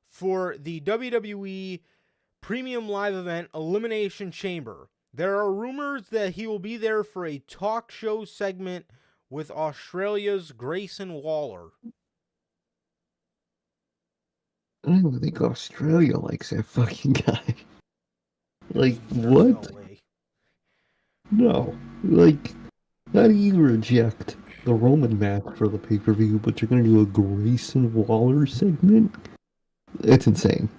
for the WWE Premium Live event Elimination Chamber. There are rumors that he will be there for a talk show segment with Australia's Grayson Waller. I don't even think Australia likes that fucking guy. Like, what? No way. No. Like, how do you reject the Roman match for the pay-per-view, but you're gonna do a Grayson Waller segment? It's insane.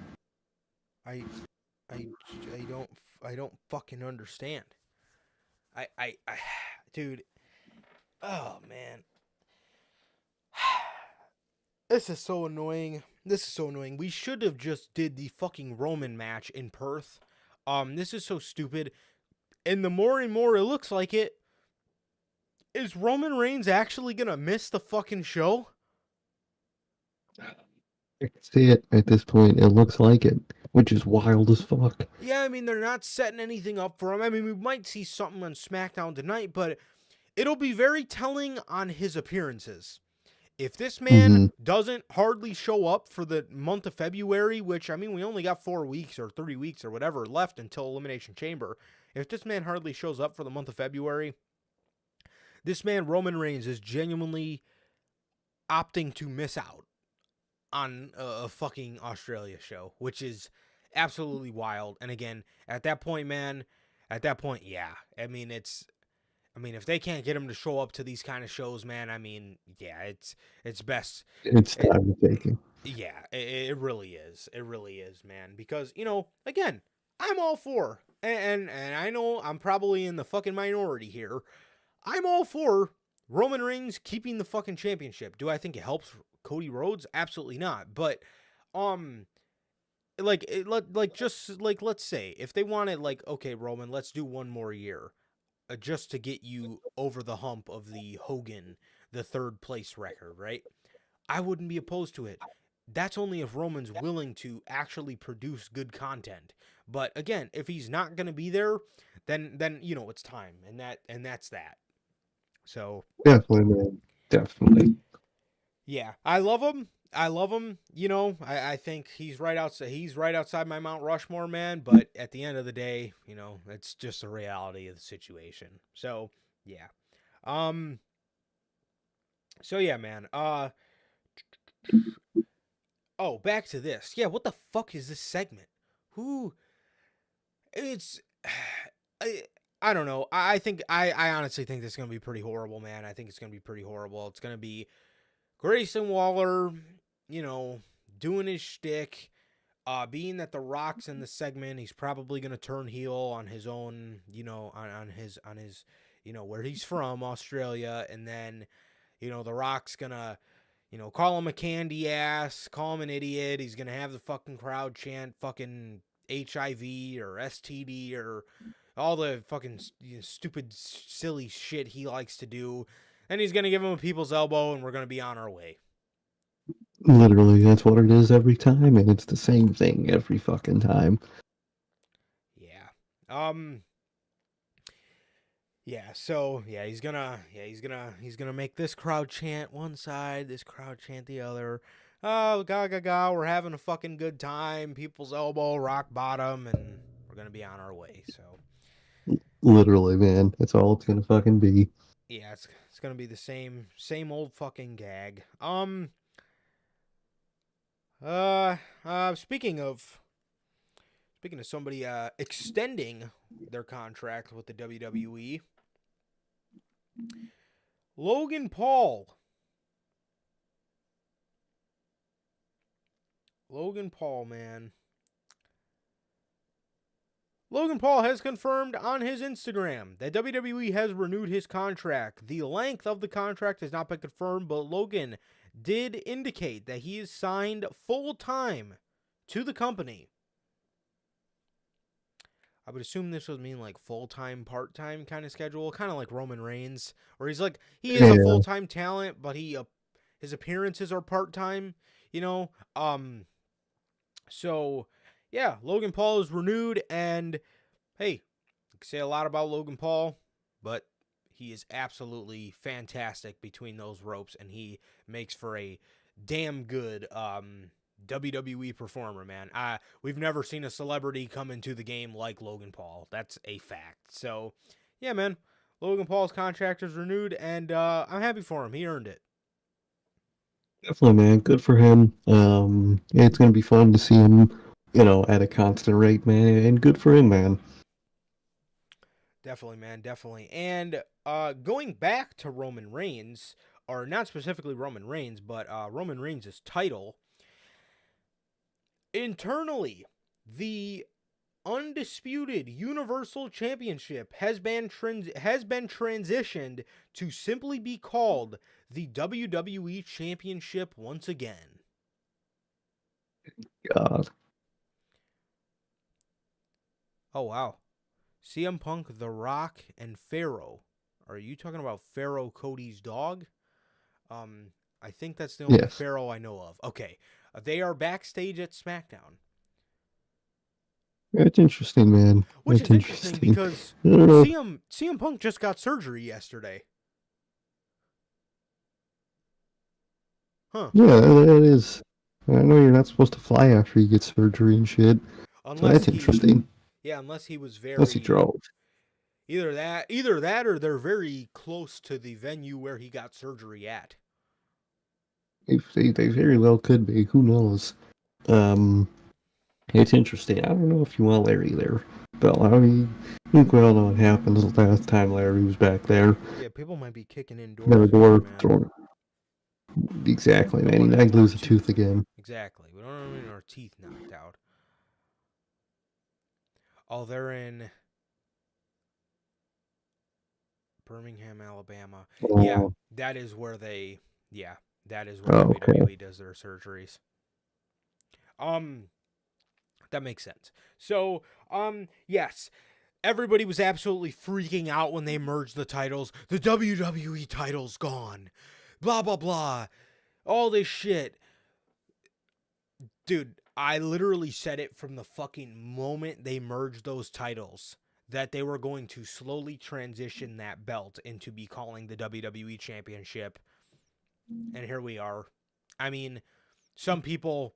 I don't fucking understand. Dude. Oh, man. This is so annoying. We should have just did the fucking Roman match in Perth. This is so stupid. And the more and more it looks like it, is Roman Reigns actually gonna miss the fucking show? I can see it at this point. It looks like it, which is wild as fuck. Yeah, they're not setting anything up for him. We might see something on SmackDown tonight, but it'll be very telling on his appearances. If this man doesn't hardly show up for the month of February, which, we only got 4 weeks or 3 weeks or whatever left until Elimination Chamber. If this man hardly shows up for the month of February, this man, Roman Reigns, is genuinely opting to miss out on a fucking Australia show, which is absolutely wild. And again, at that point, man, yeah. I mean, if they can't get him to show up to these kind of shows, man, I mean, yeah, it's best. It's It, time to take him. yeah, it really is. It really is, man. Because, again, I'm all for, and I know I'm probably in the fucking minority here. I'm all for Roman Reigns keeping the fucking championship. Do I think it helps Cody Rhodes? Absolutely not. But, let's say if they wanted, like, okay, Roman, let's do one more year, just to get you over the hump of the Hogan, the third place record, right? I wouldn't be opposed to it. That's only if Roman's willing to actually produce good content. But again, if he's not going to be there, then it's time, and that's that. So Definitely, man. Definitely. yeah, I love him. I think he's right outside. He's right outside my Mount Rushmore, man. But at the end of the day, it's just a reality of the situation. So yeah, So yeah, man. Oh, back to this. Yeah, what the fuck is this segment? Who? It's. I don't know. I honestly think this is gonna be pretty horrible, man. I think it's gonna be pretty horrible. It's gonna be Grayson Waller, doing his shtick. Being that The Rock's in the segment, he's probably gonna turn heel on his own, on his, where he's from, Australia, and then, The Rock's gonna, call him a candy ass, call him an idiot. He's gonna have the fucking crowd chant fucking HIV or STD or all the fucking stupid, silly shit he likes to do. And he's gonna give him a people's elbow, and we're gonna be on our way. Literally, that's what it is every time, and it's the same thing every fucking time. Yeah. Yeah, so yeah, he's gonna make this crowd chant one side, this crowd chant the other. Oh, ga, we're having a fucking good time. People's elbow, rock bottom, and we're gonna be on our way. So Literally, man, that's all it's gonna fucking be. yeah, it's gonna be the same old fucking gag. Speaking of somebody extending their contract with the WWE, Logan Paul, man. Logan Paul has confirmed on his Instagram that WWE has renewed his contract. The length of the contract has not been confirmed, but Logan did indicate that he is signed full-time to the company. I would assume this would mean like full-time, part-time kind of schedule, kind of like Roman Reigns, where he's like, he is a full-time talent, but his appearances are part-time, So, yeah, Logan Paul is renewed, and hey, you can say a lot about Logan Paul, but he is absolutely fantastic between those ropes, and he makes for a damn good WWE performer, man. We've never seen a celebrity come into the game like Logan Paul. That's a fact. So, yeah, man, Logan Paul's contract is renewed, and I'm happy for him. He earned it. Definitely, man. Good for him. Yeah, it's gonna be fun to see him, at a constant rate, man. And good for him, man. Definitely, man. Definitely. And going back to Roman Reigns, or not specifically Roman Reigns, but Roman Reigns' title. Internally, the undisputed Universal Championship has been transitioned to simply be called the WWE Championship once again. God. Oh, wow. CM Punk, The Rock, and Pharaoh. Are you talking about Pharaoh, Cody's dog? I think that's the only Pharaoh I know of. Okay. They are backstage at SmackDown. It's interesting, man. Which is interesting because CM Punk just got surgery yesterday. Huh. Yeah, that is. I know you're not supposed to fly after you get surgery and shit. So that's interesting. Yeah, unless he was very... Unless he drove. Either that or they're very close to the venue where he got surgery at. They very well could be. Who knows? Um, it's interesting. I don't know if you want Larry there, but I mean, I think we all know what happened the last time Larry was back there. Yeah, people might be kicking in The doors door again, man. thrown. Exactly, Don't man. He want any might more lose a tooth again. Exactly. We don't want any more teeth knocked out. Oh, they're in Birmingham, Alabama. Yeah, Oh, that is where they. Yeah, that is where oh, okay. WWE does their surgeries. That makes sense. So, yes, everybody was absolutely freaking out when they merged the titles. The WWE title's gone. Blah blah blah. All this shit. Dude, I literally said it from the fucking moment they merged those titles that they were going to slowly transition that belt into be calling the WWE Championship. And here we are. I mean, some people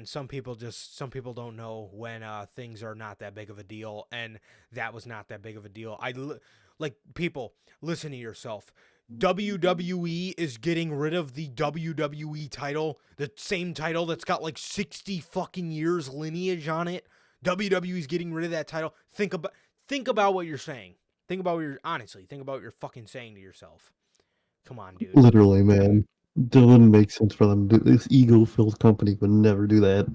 some people don't know when things are not that big of a deal, and that was not that big of a deal. Like, people, listen to yourself. WWE is getting rid of the WWE title, the same title that's got like 60 fucking years lineage on it. WWE's getting rid of that title. Think about what you're saying. Think about what you're fucking saying to yourself. Come on, dude. Literally, man. It wouldn't make sense for them to do this. Ego-filled company would never do that.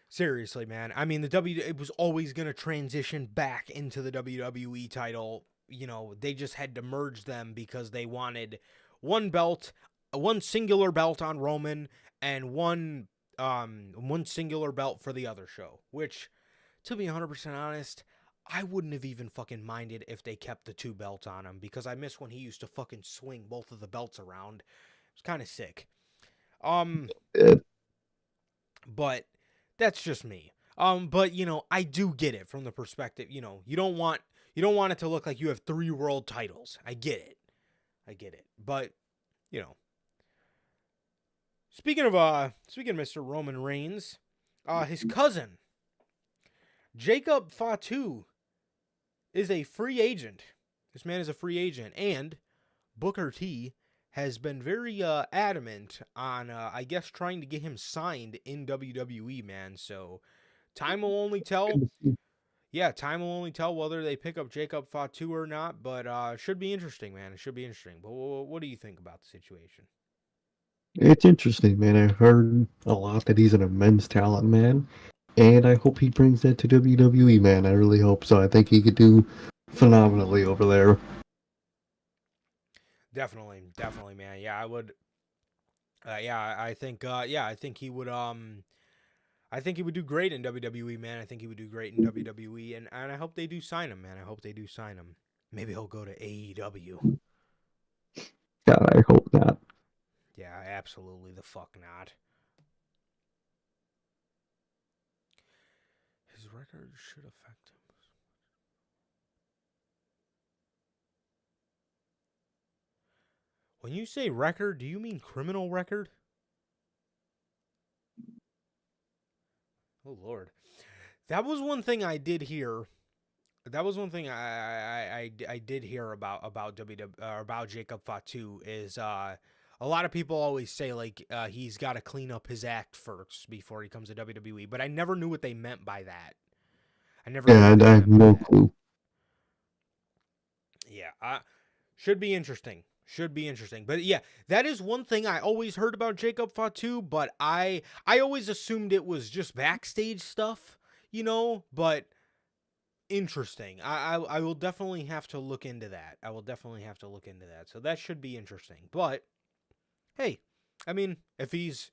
Seriously, man. I mean, it was always going to transition back into the WWE title. You know, they just had to merge them because they wanted one belt, one singular belt on Roman, and one singular belt for the other show. Which, to be 100% honest, I wouldn't have even fucking minded if they kept the two belts on him, because I miss when he used to fucking swing both of the belts around. It was kind of sick. It, But that's just me. But I do get it from the perspective, you don't want it to look like you have 3 world titles. I get it. But, you know, speaking of Mr. Roman Reigns, his cousin, Jacob Fatu, is a free agent. This man is a free agent, and Booker T has been very adamant on, I guess, trying to get him signed in WWE, man. So time will only tell. Yeah, time will only tell whether they pick up Jacob Fatu or not, but it should be interesting, man. It should be interesting. But what do you think about the situation? it's interesting, man. I heard a lot that he's an immense talent, man. And I hope he brings that to WWE, man. I really hope so. I think he could do phenomenally over there. Definitely, man. Yeah, I would. I think. I think he would. I think he would do great in WWE, man. I think he would do great in WWE, and I hope they do sign him, man. I hope they do sign him. Maybe he'll go to AEW. God, I hope not. Yeah, absolutely the fuck not. His record should affect him. When you say record, do you mean criminal record? Oh Lord, that was one thing I did hear. That was one thing I did hear about about Jacob Fatu is a lot of people always say like he's got to clean up his act first before he comes to WWE, but I never knew what they meant by that. I never. Yeah, Knew what I they have meant by no that. clue. Yeah, should be interesting. Should be interesting. But yeah, that is one thing I always heard about Jacob Fatu, but I always assumed it was just backstage stuff, but interesting. I will definitely have to look into that. So that should be interesting. But hey, I mean, if he's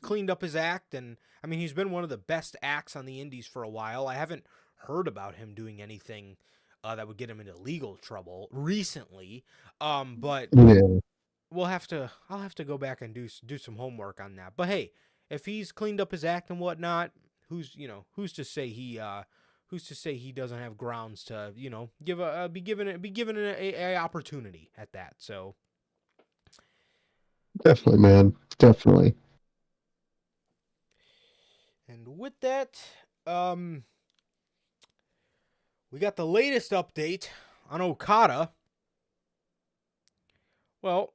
cleaned up his act, and I mean, he's been one of the best acts on the indies for a while. I haven't heard about him doing anything that would get him into legal trouble recently. But Yeah, I'll have to go back and do some homework on that. But hey, if he's cleaned up his act and whatnot, who's to say he doesn't have grounds to be given a opportunity at that. So definitely, man. Definitely. and with that, we got the latest update on Okada. Well,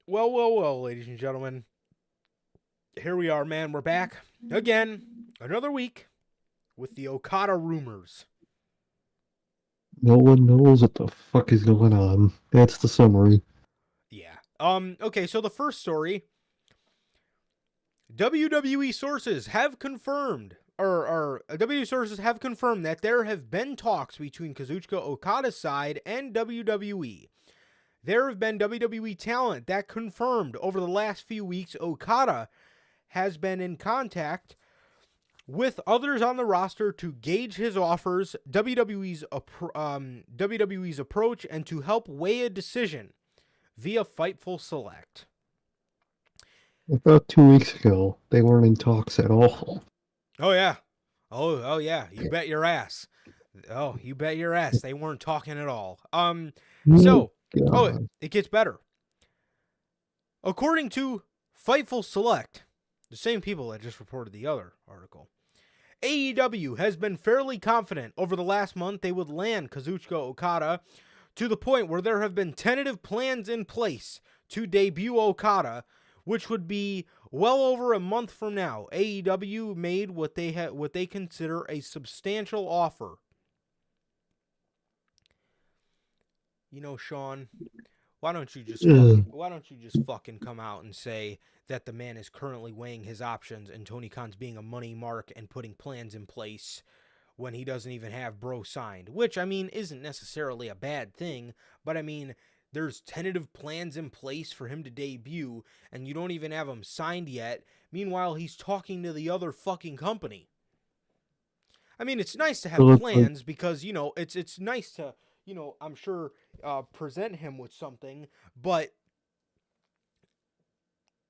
Well, ladies and gentlemen. Here we are, man. We're back again. Another week with the Okada rumors. No one knows what the fuck is going on. That's the summary. Yeah. Okay, so the first story. WWE sources have confirmed, or WWE sources have confirmed that there have been talks between Kazuchika Okada's side and WWE. There have been WWE talent that confirmed over the last few weeks Okada has been in contact with others on the roster to gauge his offers, WWE's approach, and to help weigh a decision via Fightful Select. About 2 weeks ago, they weren't in talks at all. Oh yeah, oh yeah. You bet your ass. Oh, you bet your ass. They weren't talking at all. So, God. it gets better. According to Fightful Select, the same people that just reported the other article, AEW has been fairly confident over the last month they would land Kazuchika Okada to the point where there have been tentative plans in place to debut Okada, which would be well over a month from now. AEW made what they consider a substantial offer. You know, Sean, why don't you just fucking come out and say that the man is currently weighing his options and Tony Khan's being a money mark and putting plans in place when he doesn't even have Bro signed, which, I mean, isn't necessarily a bad thing, but I mean, there's tentative plans in place for him to debut and you don't even have him signed yet. Meanwhile, he's talking to the other fucking company. I mean, it's nice to have plans because, you know, it's nice to, you know, I'm sure present him with something, but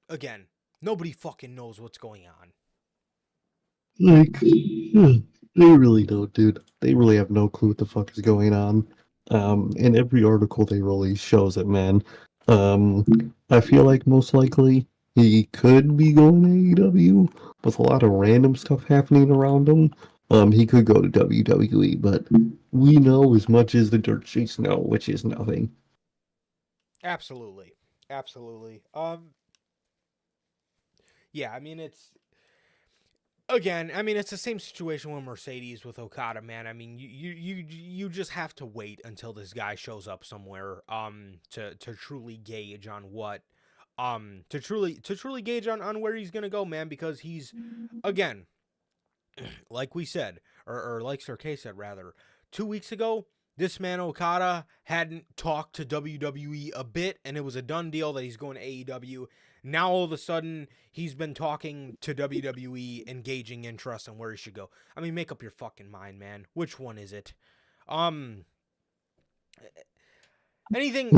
again, nobody fucking knows what's going on. Like, they really don't, dude. They really have no clue what the fuck is going on. And every article they release shows it, man. I feel like most likely he could be going to AEW with a lot of random stuff happening around him. He could go to WWE, but we know as much as the dirt sheets know, which is nothing. Absolutely. Yeah, I mean, it's the same situation with Mercedes with Okada, man. I mean, you just have to wait until this guy shows up somewhere to truly gauge on what to truly gauge on where he's gonna go, man, because he's, again, like we said, or like Sir K said rather, 2 weeks ago, this man Okada hadn't talked to WWE a bit, and it was a done deal that he's going to AEW. Now all of a sudden, he's been talking to WWE, engaging interest in where he should go. I mean, make up your fucking mind, man. Which one is it? Anything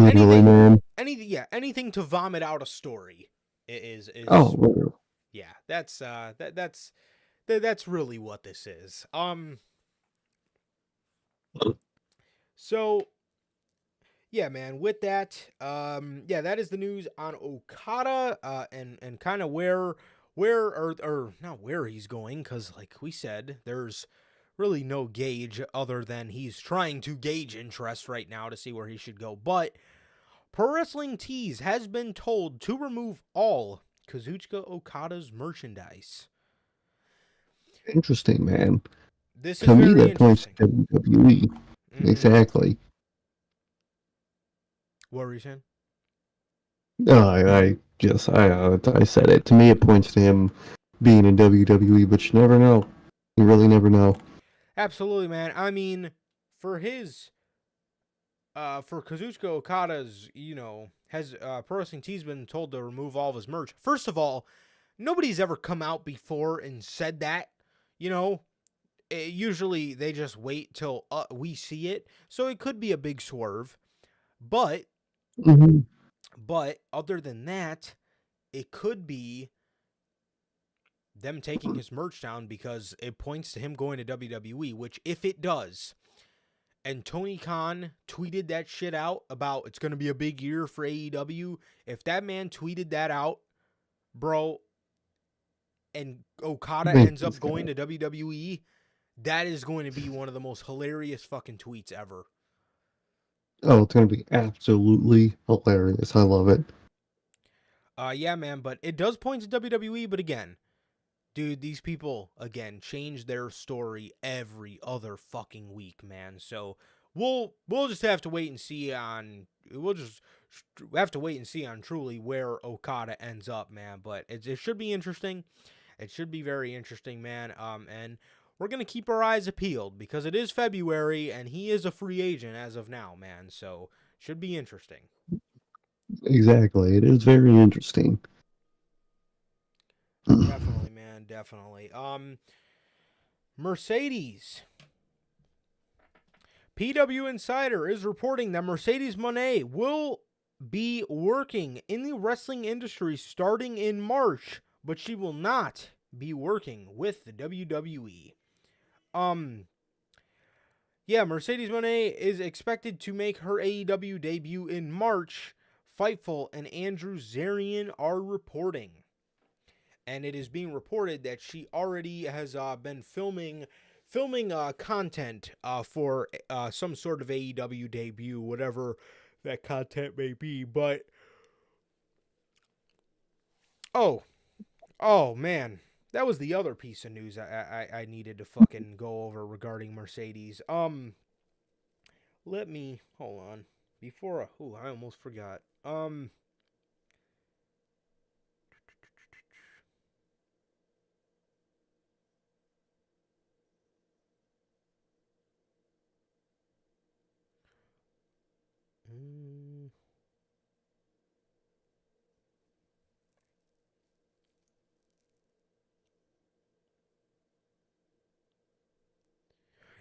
to vomit out a story is Oh, yeah, that's really what this is. So, yeah, man, with that, that is the news on Okada, and kind of where not where he's going, because like we said, there's really no gauge other than he's trying to gauge interest right now to see where he should go. But Pro Wrestling Tees has been told to remove all Kazuchika Okada's merchandise. interesting, man. This To is me, very that points to WWE. Mm-hmm. Exactly. What were you saying? No, I said it. To me, it points to him being in WWE, but you never know. You really never know. Absolutely, man. I mean, for Kazuchika Okada's, you know, has Pro Wrestling Tees been told to remove all of his merch. First of all, nobody's ever come out before and said that, you know. Usually they just wait till we see it, so it could be a big swerve. But other than that, it could be them taking his merch down because it points to him going to WWE, which if it does, and Tony Khan tweeted that shit out about it's going to be a big year for AEW, if that man tweeted that out, bro, and Okada ends up going to WWE, that is going to be one of the most hilarious fucking tweets ever. Oh, it's going to be absolutely hilarious. I love it. Yeah, man, but it does point to WWE, but again, dude, these people, again, change their story every other fucking week, man. So we'll just have to wait and see on we'll just have to wait and see on truly where Okada ends up, man. But it should be interesting. It should be very interesting, man. And we're gonna keep our eyes peeled because it is February and he is a free agent as of now, man. So should be interesting. Exactly. It is very interesting. Definitely, man. Definitely. Mercedes. PW Insider is reporting that Mercedes Moné will be working in the wrestling industry starting in March, but she will not be working with the WWE. Yeah, Mercedes Moné is expected to make her AEW debut in March. Fightful and Andrew Zarian are reporting. And it is being reported that she already has been filming content for some sort of AEW debut, whatever that content may be. But oh man, that was the other piece of news I needed to fucking go over regarding Mercedes. Let me hold on before I almost forgot.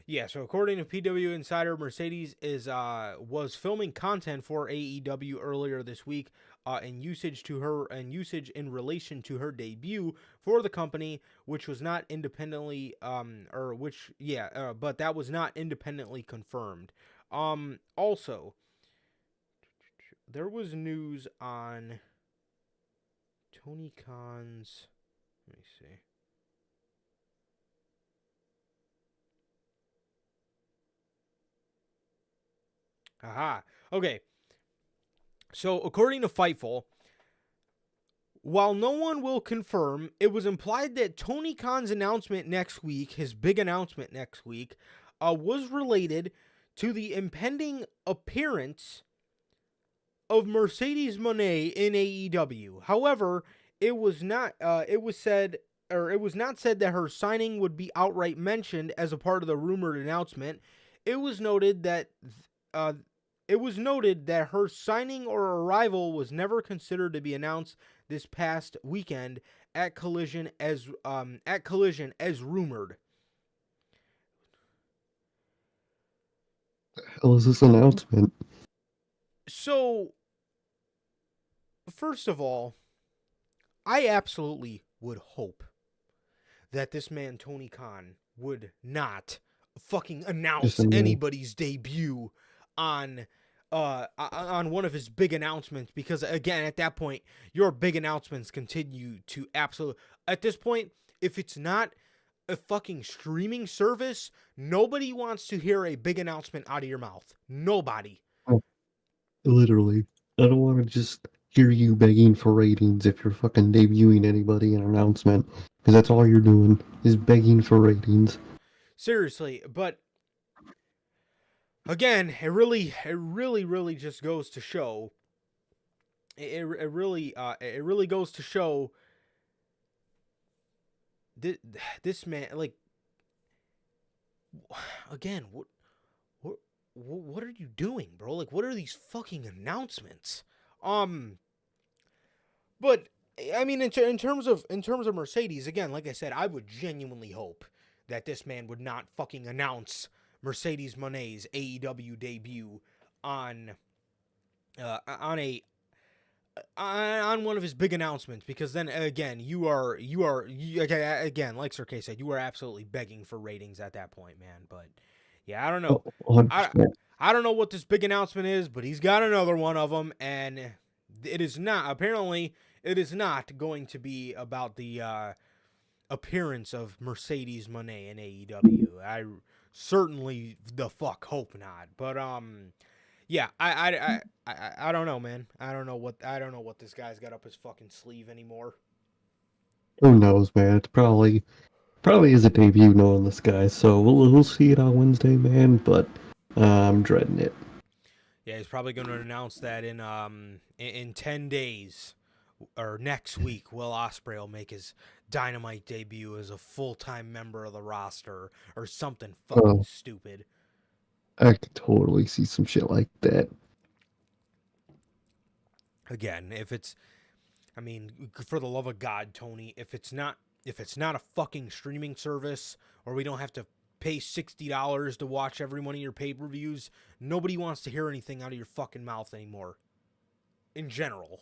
Yeah, so according to PW Insider, Mercedes was filming content for AEW earlier this week, and usage in relation to her debut for the company, which was not independently but that was not independently confirmed. Also, there was news on Tony Khan's. Let me see. Aha. Okay. So, according to Fightful, while no one will confirm, it was implied that Tony Khan's announcement next week, his big announcement next week, was related to the impending appearance of Mercedes Moné in AEW. However, it was not. It was not said that her signing would be outright mentioned as a part of the rumored announcement. It was noted that. Her signing or arrival was never considered to be announced this past weekend at Collision as rumored. Hell is this announcement? So, first of all, I absolutely would hope that this man Tony Khan would not fucking announce anybody's debut on one of his big announcements, because again, at that point, your big announcements continue to at this point, if it's not a fucking streaming service, nobody wants to hear a big announcement out of your mouth. Nobody. Literally. I don't want to just hear you begging for ratings if you're fucking debuting anybody in an announcement, because that's all you're doing is begging for ratings. Seriously, but again, it really just goes to show. It really goes to show. This man, like, again, what are you doing, bro? Like, what are these fucking announcements? But I mean, in terms of Mercedes, again, like I said, I would genuinely hope that this man would not fucking announce Mercedes Moné's AEW debut on one of his big announcements, because then again, again, like Sir K said, you are absolutely begging for ratings at that point, man. But yeah, I don't know. 100%. I don't know what this big announcement is, but he's got another one of them, and it is not going to be about the appearance of Mercedes Moné in AEW. I certainly the fuck hope not. But Yeah, I don't know, man. I don't know what this guy's got up his fucking sleeve anymore. Who knows, man? It's probably is a debut knowing this guy, so we'll see it on Wednesday, man. But I'm dreading it. Yeah, he's probably going to announce that in 10 days or next week. Will Ospreay will make his Dynamite debut as a full-time member of the roster or something fucking Oh, stupid. I could totally see some shit like that. Again, I mean, for the love of God, Tony, if it's not a fucking streaming service or we don't have to pay $60 to watch every one of your pay-per-views, nobody wants to hear anything out of your fucking mouth anymore. In general.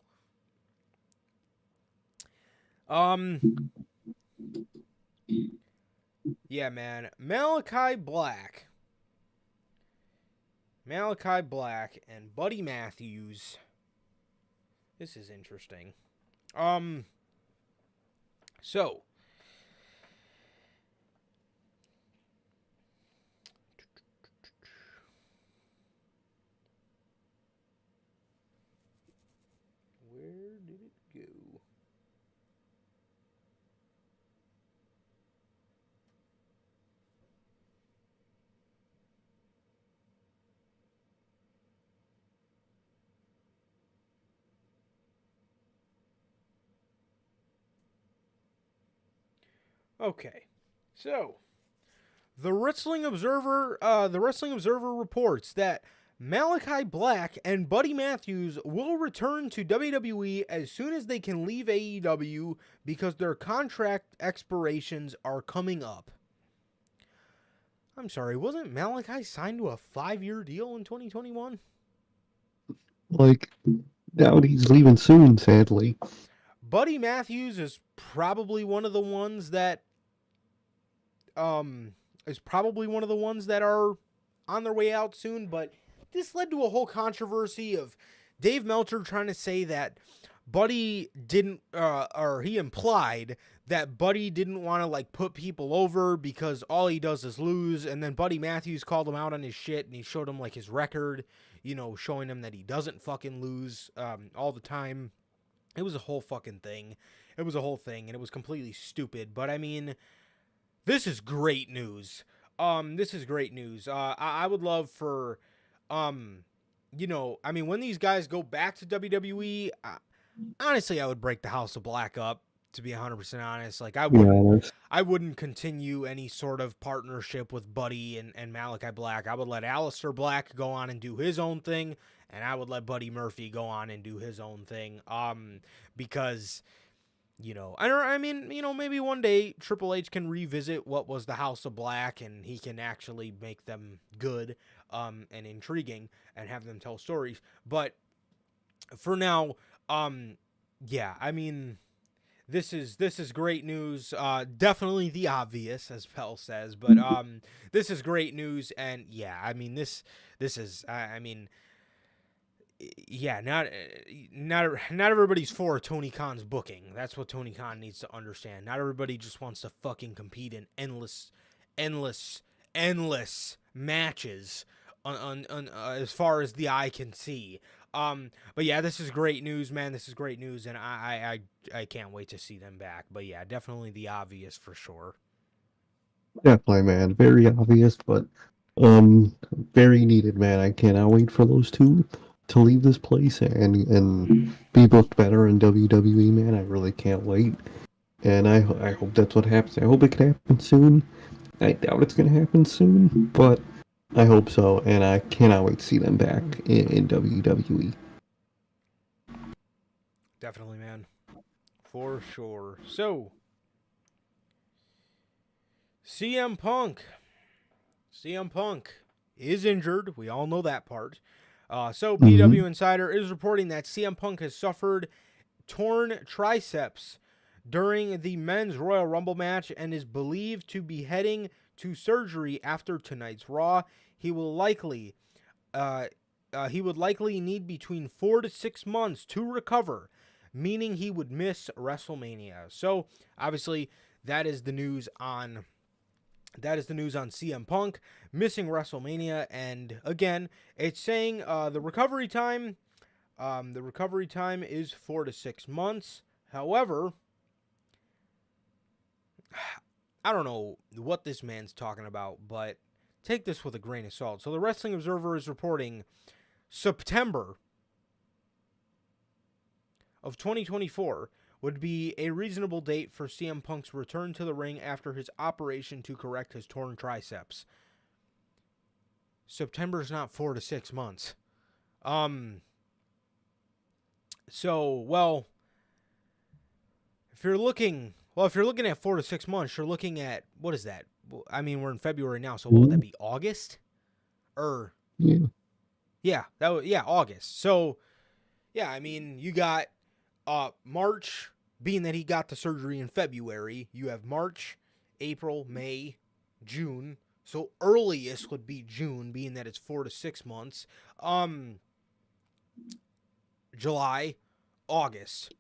Yeah, man. Malachi Black and Buddy Matthews. This is interesting. So where did it go? Okay. So, the Wrestling Observer reports that Malachi Black and Buddy Matthews will return to WWE as soon as they can leave AEW because their contract expirations are coming up. I'm sorry, wasn't Malachi signed to a 5-year deal in 2021? Like, now he's leaving soon, sadly. Buddy Matthews is probably one of the ones that are on their way out soon, but this led to a whole controversy of Dave Meltzer trying to say that Buddy didn't, or he implied that Buddy didn't want to like put people over because all he does is lose, and then Buddy Matthews called him out on his shit, and he showed him like his record, showing him that he doesn't fucking lose all the time. It was a whole fucking thing. It was a whole thing, and it was completely stupid. But I mean, this is great news. This is great news. I would love for, I mean, when these guys go back to WWE, honestly, I would break the House of Black up. To be 100% honest, like I wouldn't continue any sort of partnership with Buddy and Malachi Black. I would let Aleister Black go on and do his own thing, and I would let Buddy Murphy go on and do his own thing. Because, I mean, maybe one day Triple H can revisit what was the House of Black, and he can actually make them good, and intriguing, and have them tell stories. But for now, yeah, I mean, this is great news. Definitely the obvious, as Pell says, but this is great news, and yeah, I mean this is I mean, yeah, not everybody's for Tony Khan's booking. That's what Tony Khan needs to understand. Not everybody just wants to fucking compete in endless matches on as far as the eye can see. But yeah, this is great news, man. This is great news, and I can't wait to see them back. But yeah, definitely the obvious for sure. Definitely, man. Very obvious, but very needed, man. I cannot wait for those two to leave this place and be booked better in WWE, man. I really can't wait. And I hope that's what happens. I hope it can happen soon. I doubt it's gonna happen soon, but I hope so, and I cannot wait to see them back in WWE. Definitely, man. For sure. So, CM Punk is injured. We all know that part. So PW Insider is reporting that CM Punk has suffered torn triceps during the men's Royal Rumble match and is believed to be heading to surgery after tonight's Raw. He will likely need between 4 to 6 months to recover, meaning he would miss WrestleMania. So obviously that is the news on That is the news on CM Punk missing WrestleMania, and again, it's saying the recovery time. The recovery time is 4 to 6 months. However, I don't know what this man's talking about, but take this with a grain of salt. So the Wrestling Observer is reporting September of 2024 would be a reasonable date for CM Punk's return to the ring after his operation to correct his torn triceps. September's not 4 to 6 months. So, well, if you're looking at 4 to 6 months, you're looking at, what is that? I mean, we're in February now, so what would that be? August? Yeah, August. So, yeah, I mean, you got March, being that he got the surgery in February, you have March, April, May, June. So earliest would be June, being that it's 4 to 6 months. July, August.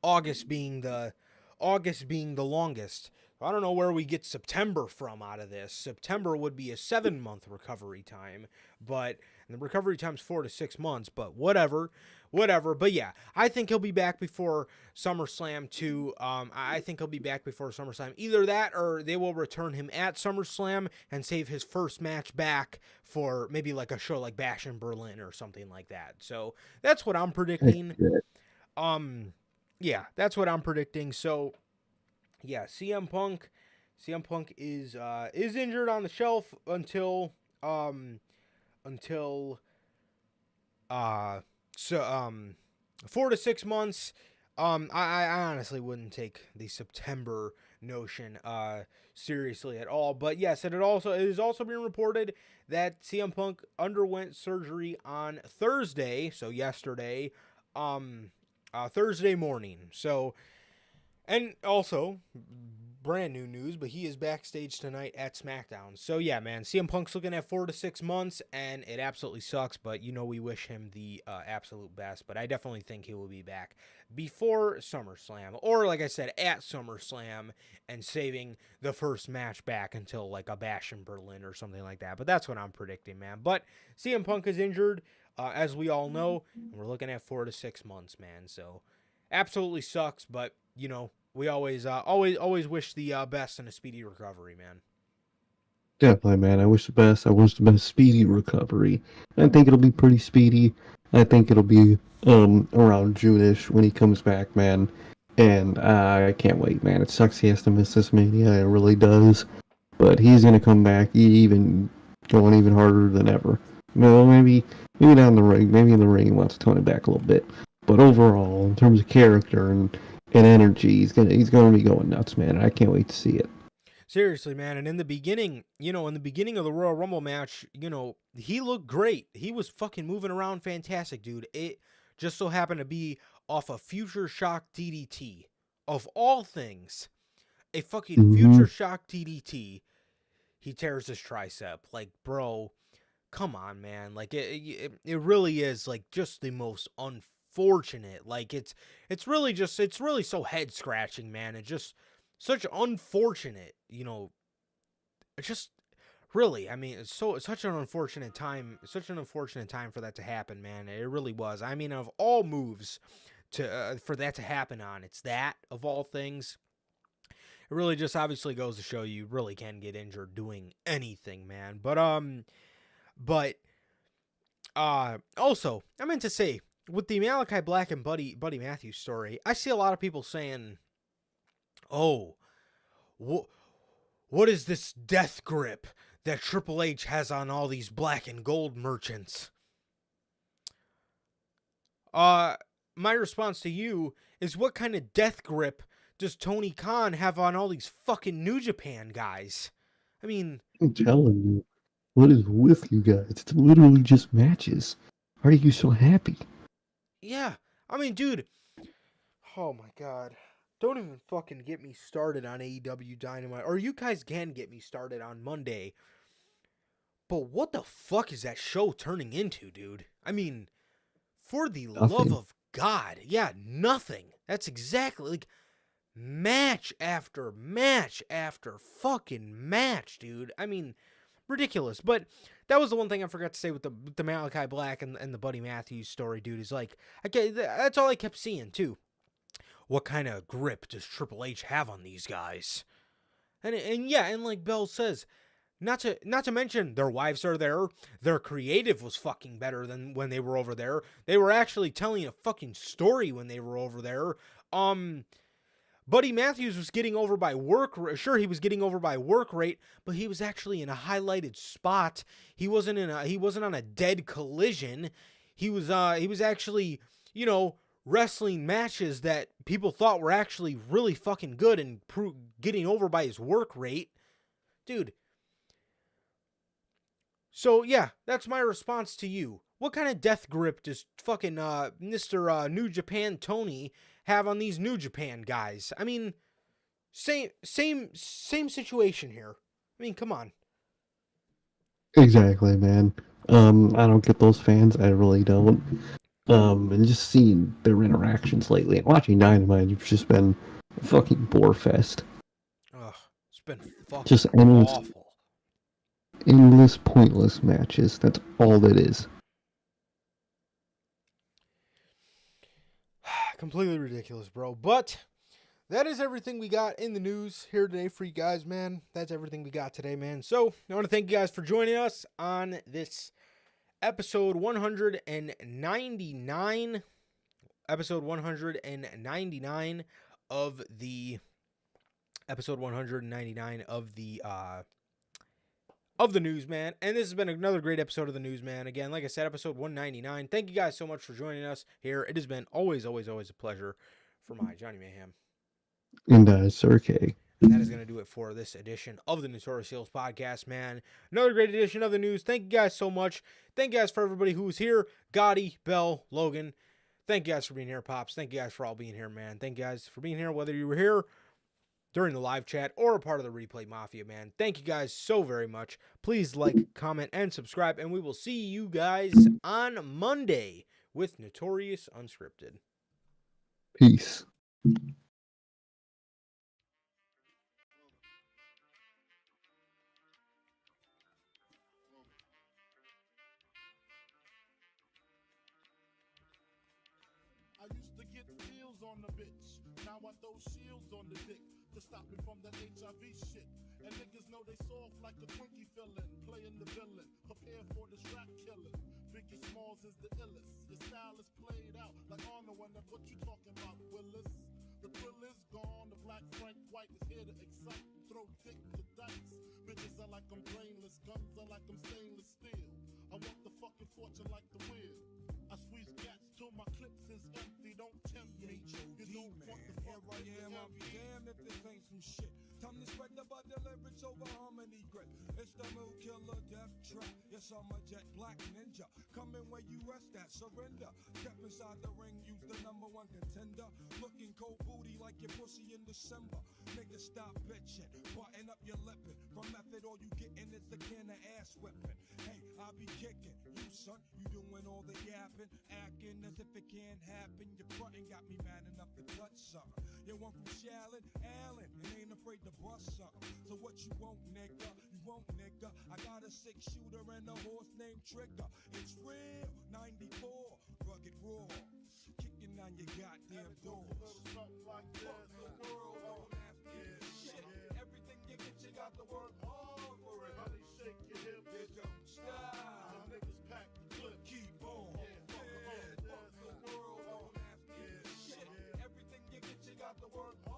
August being the longest. I don't know where we get September from out of this. September would be a 7-month recovery time, but the recovery time's 4 to 6 months, but whatever. But yeah, I think he'll be back before SummerSlam too. I think he'll be back before SummerSlam. Either that or they will return him at SummerSlam and save his first match back for maybe like a show like Bash in Berlin or something like that. So that's what I'm predicting. Yeah, that's what I'm predicting. So yeah, CM Punk is injured on the shelf until 4 to 6 months. I honestly wouldn't take the September notion seriously at all. But yes, it is also being reported that CM Punk underwent surgery on Thursday, so yesterday, Thursday morning. So, and also brand new news, but he is backstage tonight at SmackDown. So yeah, man, CM Punk's looking at 4 to 6 months, and it absolutely sucks, but we wish him the absolute best. But I definitely think he will be back before SummerSlam, or like I said, at SummerSlam, and saving the first match back until like a Bash in Berlin or something like that. But that's what I'm predicting, man. But CM Punk is injured, as we all know, and we're looking at 4 to 6 months, man. So absolutely sucks, but we always wish the best and a speedy recovery, man. Definitely, man. I wish the best. I wish the best speedy recovery. I think it'll be pretty speedy. I think it'll be around June-ish when he comes back, man. And I can't wait, man. It sucks he has to miss this Mania. It really does. But he's gonna come back even going even harder than ever. Maybe down the ring. Maybe in the ring he wants to tone it back a little bit. But overall, in terms of character and energy, he's gonna be going nuts, man. I can't wait to see it. Seriously, man. And in the beginning, of the Royal Rumble match, he looked great. He was fucking moving around fantastic, dude. It just so happened to be off a Future Shock DDT. Of all things, a fucking Future Shock DDT. He tears his tricep. Like, bro, come on, man. Like, it really is, like, just the most unfortunate. Like, it's really so head scratching, man. It's just such unfortunate, it's just really, I mean, it's such an unfortunate time for that to happen, man. It really was. I mean, of all moves for that to happen on, it's that of all things. It really just obviously goes to show you really can get injured doing anything, man. But also, I meant to say, with the Malachi Black and Buddy Matthews story, I see a lot of people saying, "Oh, what is this death grip that Triple H has on all these black and gold merchants?" My response to you is, what kind of death grip does Tony Khan have on all these fucking New Japan guys? I mean, I'm telling you, what is with you guys? It's literally just matches. Why are you so happy? Yeah, I mean, dude, oh my god. Don't even fucking get me started on AEW Dynamite. Or you guys can get me started on Monday. But what the fuck is that show turning into, dude? I mean, for the love of God. Yeah, nothing. That's exactly, like, match after match after fucking match, dude. I mean, ridiculous. But that was the one thing I forgot to say with the Malachi Black and the Buddy Matthews story, dude, is like, that's all I kept seeing, too. What kind of grip does Triple H have on these guys? And yeah, and like Bell says, not to mention their wives are there. Their creative was fucking better than when they were over there. They were actually telling a fucking story when they were over there. Buddy Matthews was getting over by work. Sure, he was getting over by work rate, but he was actually in a highlighted spot. He wasn't on a dead collision. He was actually, wrestling matches that people thought were actually really fucking good and getting over by his work rate. Dude. So, yeah, that's my response to you. What kind of death grip does fucking Mr. New Japan Tony have on these New Japan guys? I mean, same situation here. I mean, come on. Exactly, man. I don't get those fans. I really don't. And just seeing their interactions lately and watching Dynamite, you've just been a fucking bore fest. Ugh, it's been fucking just endless, pointless matches. That's all that is. Completely ridiculous, bro. But that is everything we got in the news here today for you guys, man. That's everything we got today, man. So I want to thank you guys for joining us on this episode 199. Episode 199 of the Newsman. And this has been another great episode of the Newsman. Again, like I said, episode 199. Thank you guys so much for joining us here. It has been always a pleasure for my Johnny Mayhem. And Sir K. And that is going to do it for this edition of the Notorious Heels Podcast, man. Another great edition of the news. Thank you guys so much. Thank you guys for everybody who was here. Gotti, Bell, Logan. Thank you guys for being here, Pops. Thank you guys for all being here, man. Thank you guys for being here, whether you were here during the live chat or a part of the Replay Mafia, man. Thank you guys so very much. Please like, comment, and subscribe, and we will see you guys on Monday with Notorious Unscripted. Peace. I used to get pills on the bitch. Now I throw shields on the dick to stop me from that HIV shit. And niggas know they soft like a Twinkie fillin', playing the villain, prepare for the strap killing. Biggie Smalls is the illest. Your style is played out like Arnold when what you talking about, Willis? The thrill is gone. The black Frank White is here to excite. Throw dick to dice. Bitches are like I'm brainless. Guns are like I'm stainless steel. I want the fucking fortune like the wheel. I squeeze cats till my clips is empty. Don't tempt me. You don't want the fuck Here I am, I'll be damned if this ain't some shit. Time to spread the butter lyrics over harmony grip. It's the mood killer death trap. Yes, I'm a jet black ninja. Coming where you rest at, surrender. Step inside the ring, use the number one contender. Looking cold booty like your pussy in December. Nigga, stop bitching, button up your lippin'. From method, all you gettin' is the can of ass whipping. Hey, I be kicking. You son, you doing all the yapping, acting as if it can't happen. Your frontin' got me mad enough to touch something. You want from Shallon, Allen, and ain't afraid to bust something. So what you want, nigga? You want, nigga? I got a 6-shooter and a horse named Trigger. It's real, 94, rugged raw, kicking on your goddamn doors. Fuck the world, don't ask me shit. Everything you get, you got to work hard for it. Honey, shake your hips. You don't stop. Niggas pack the clip. Keep on. Fuck the world, don't ask me shit. Everything you get, you got to work hard.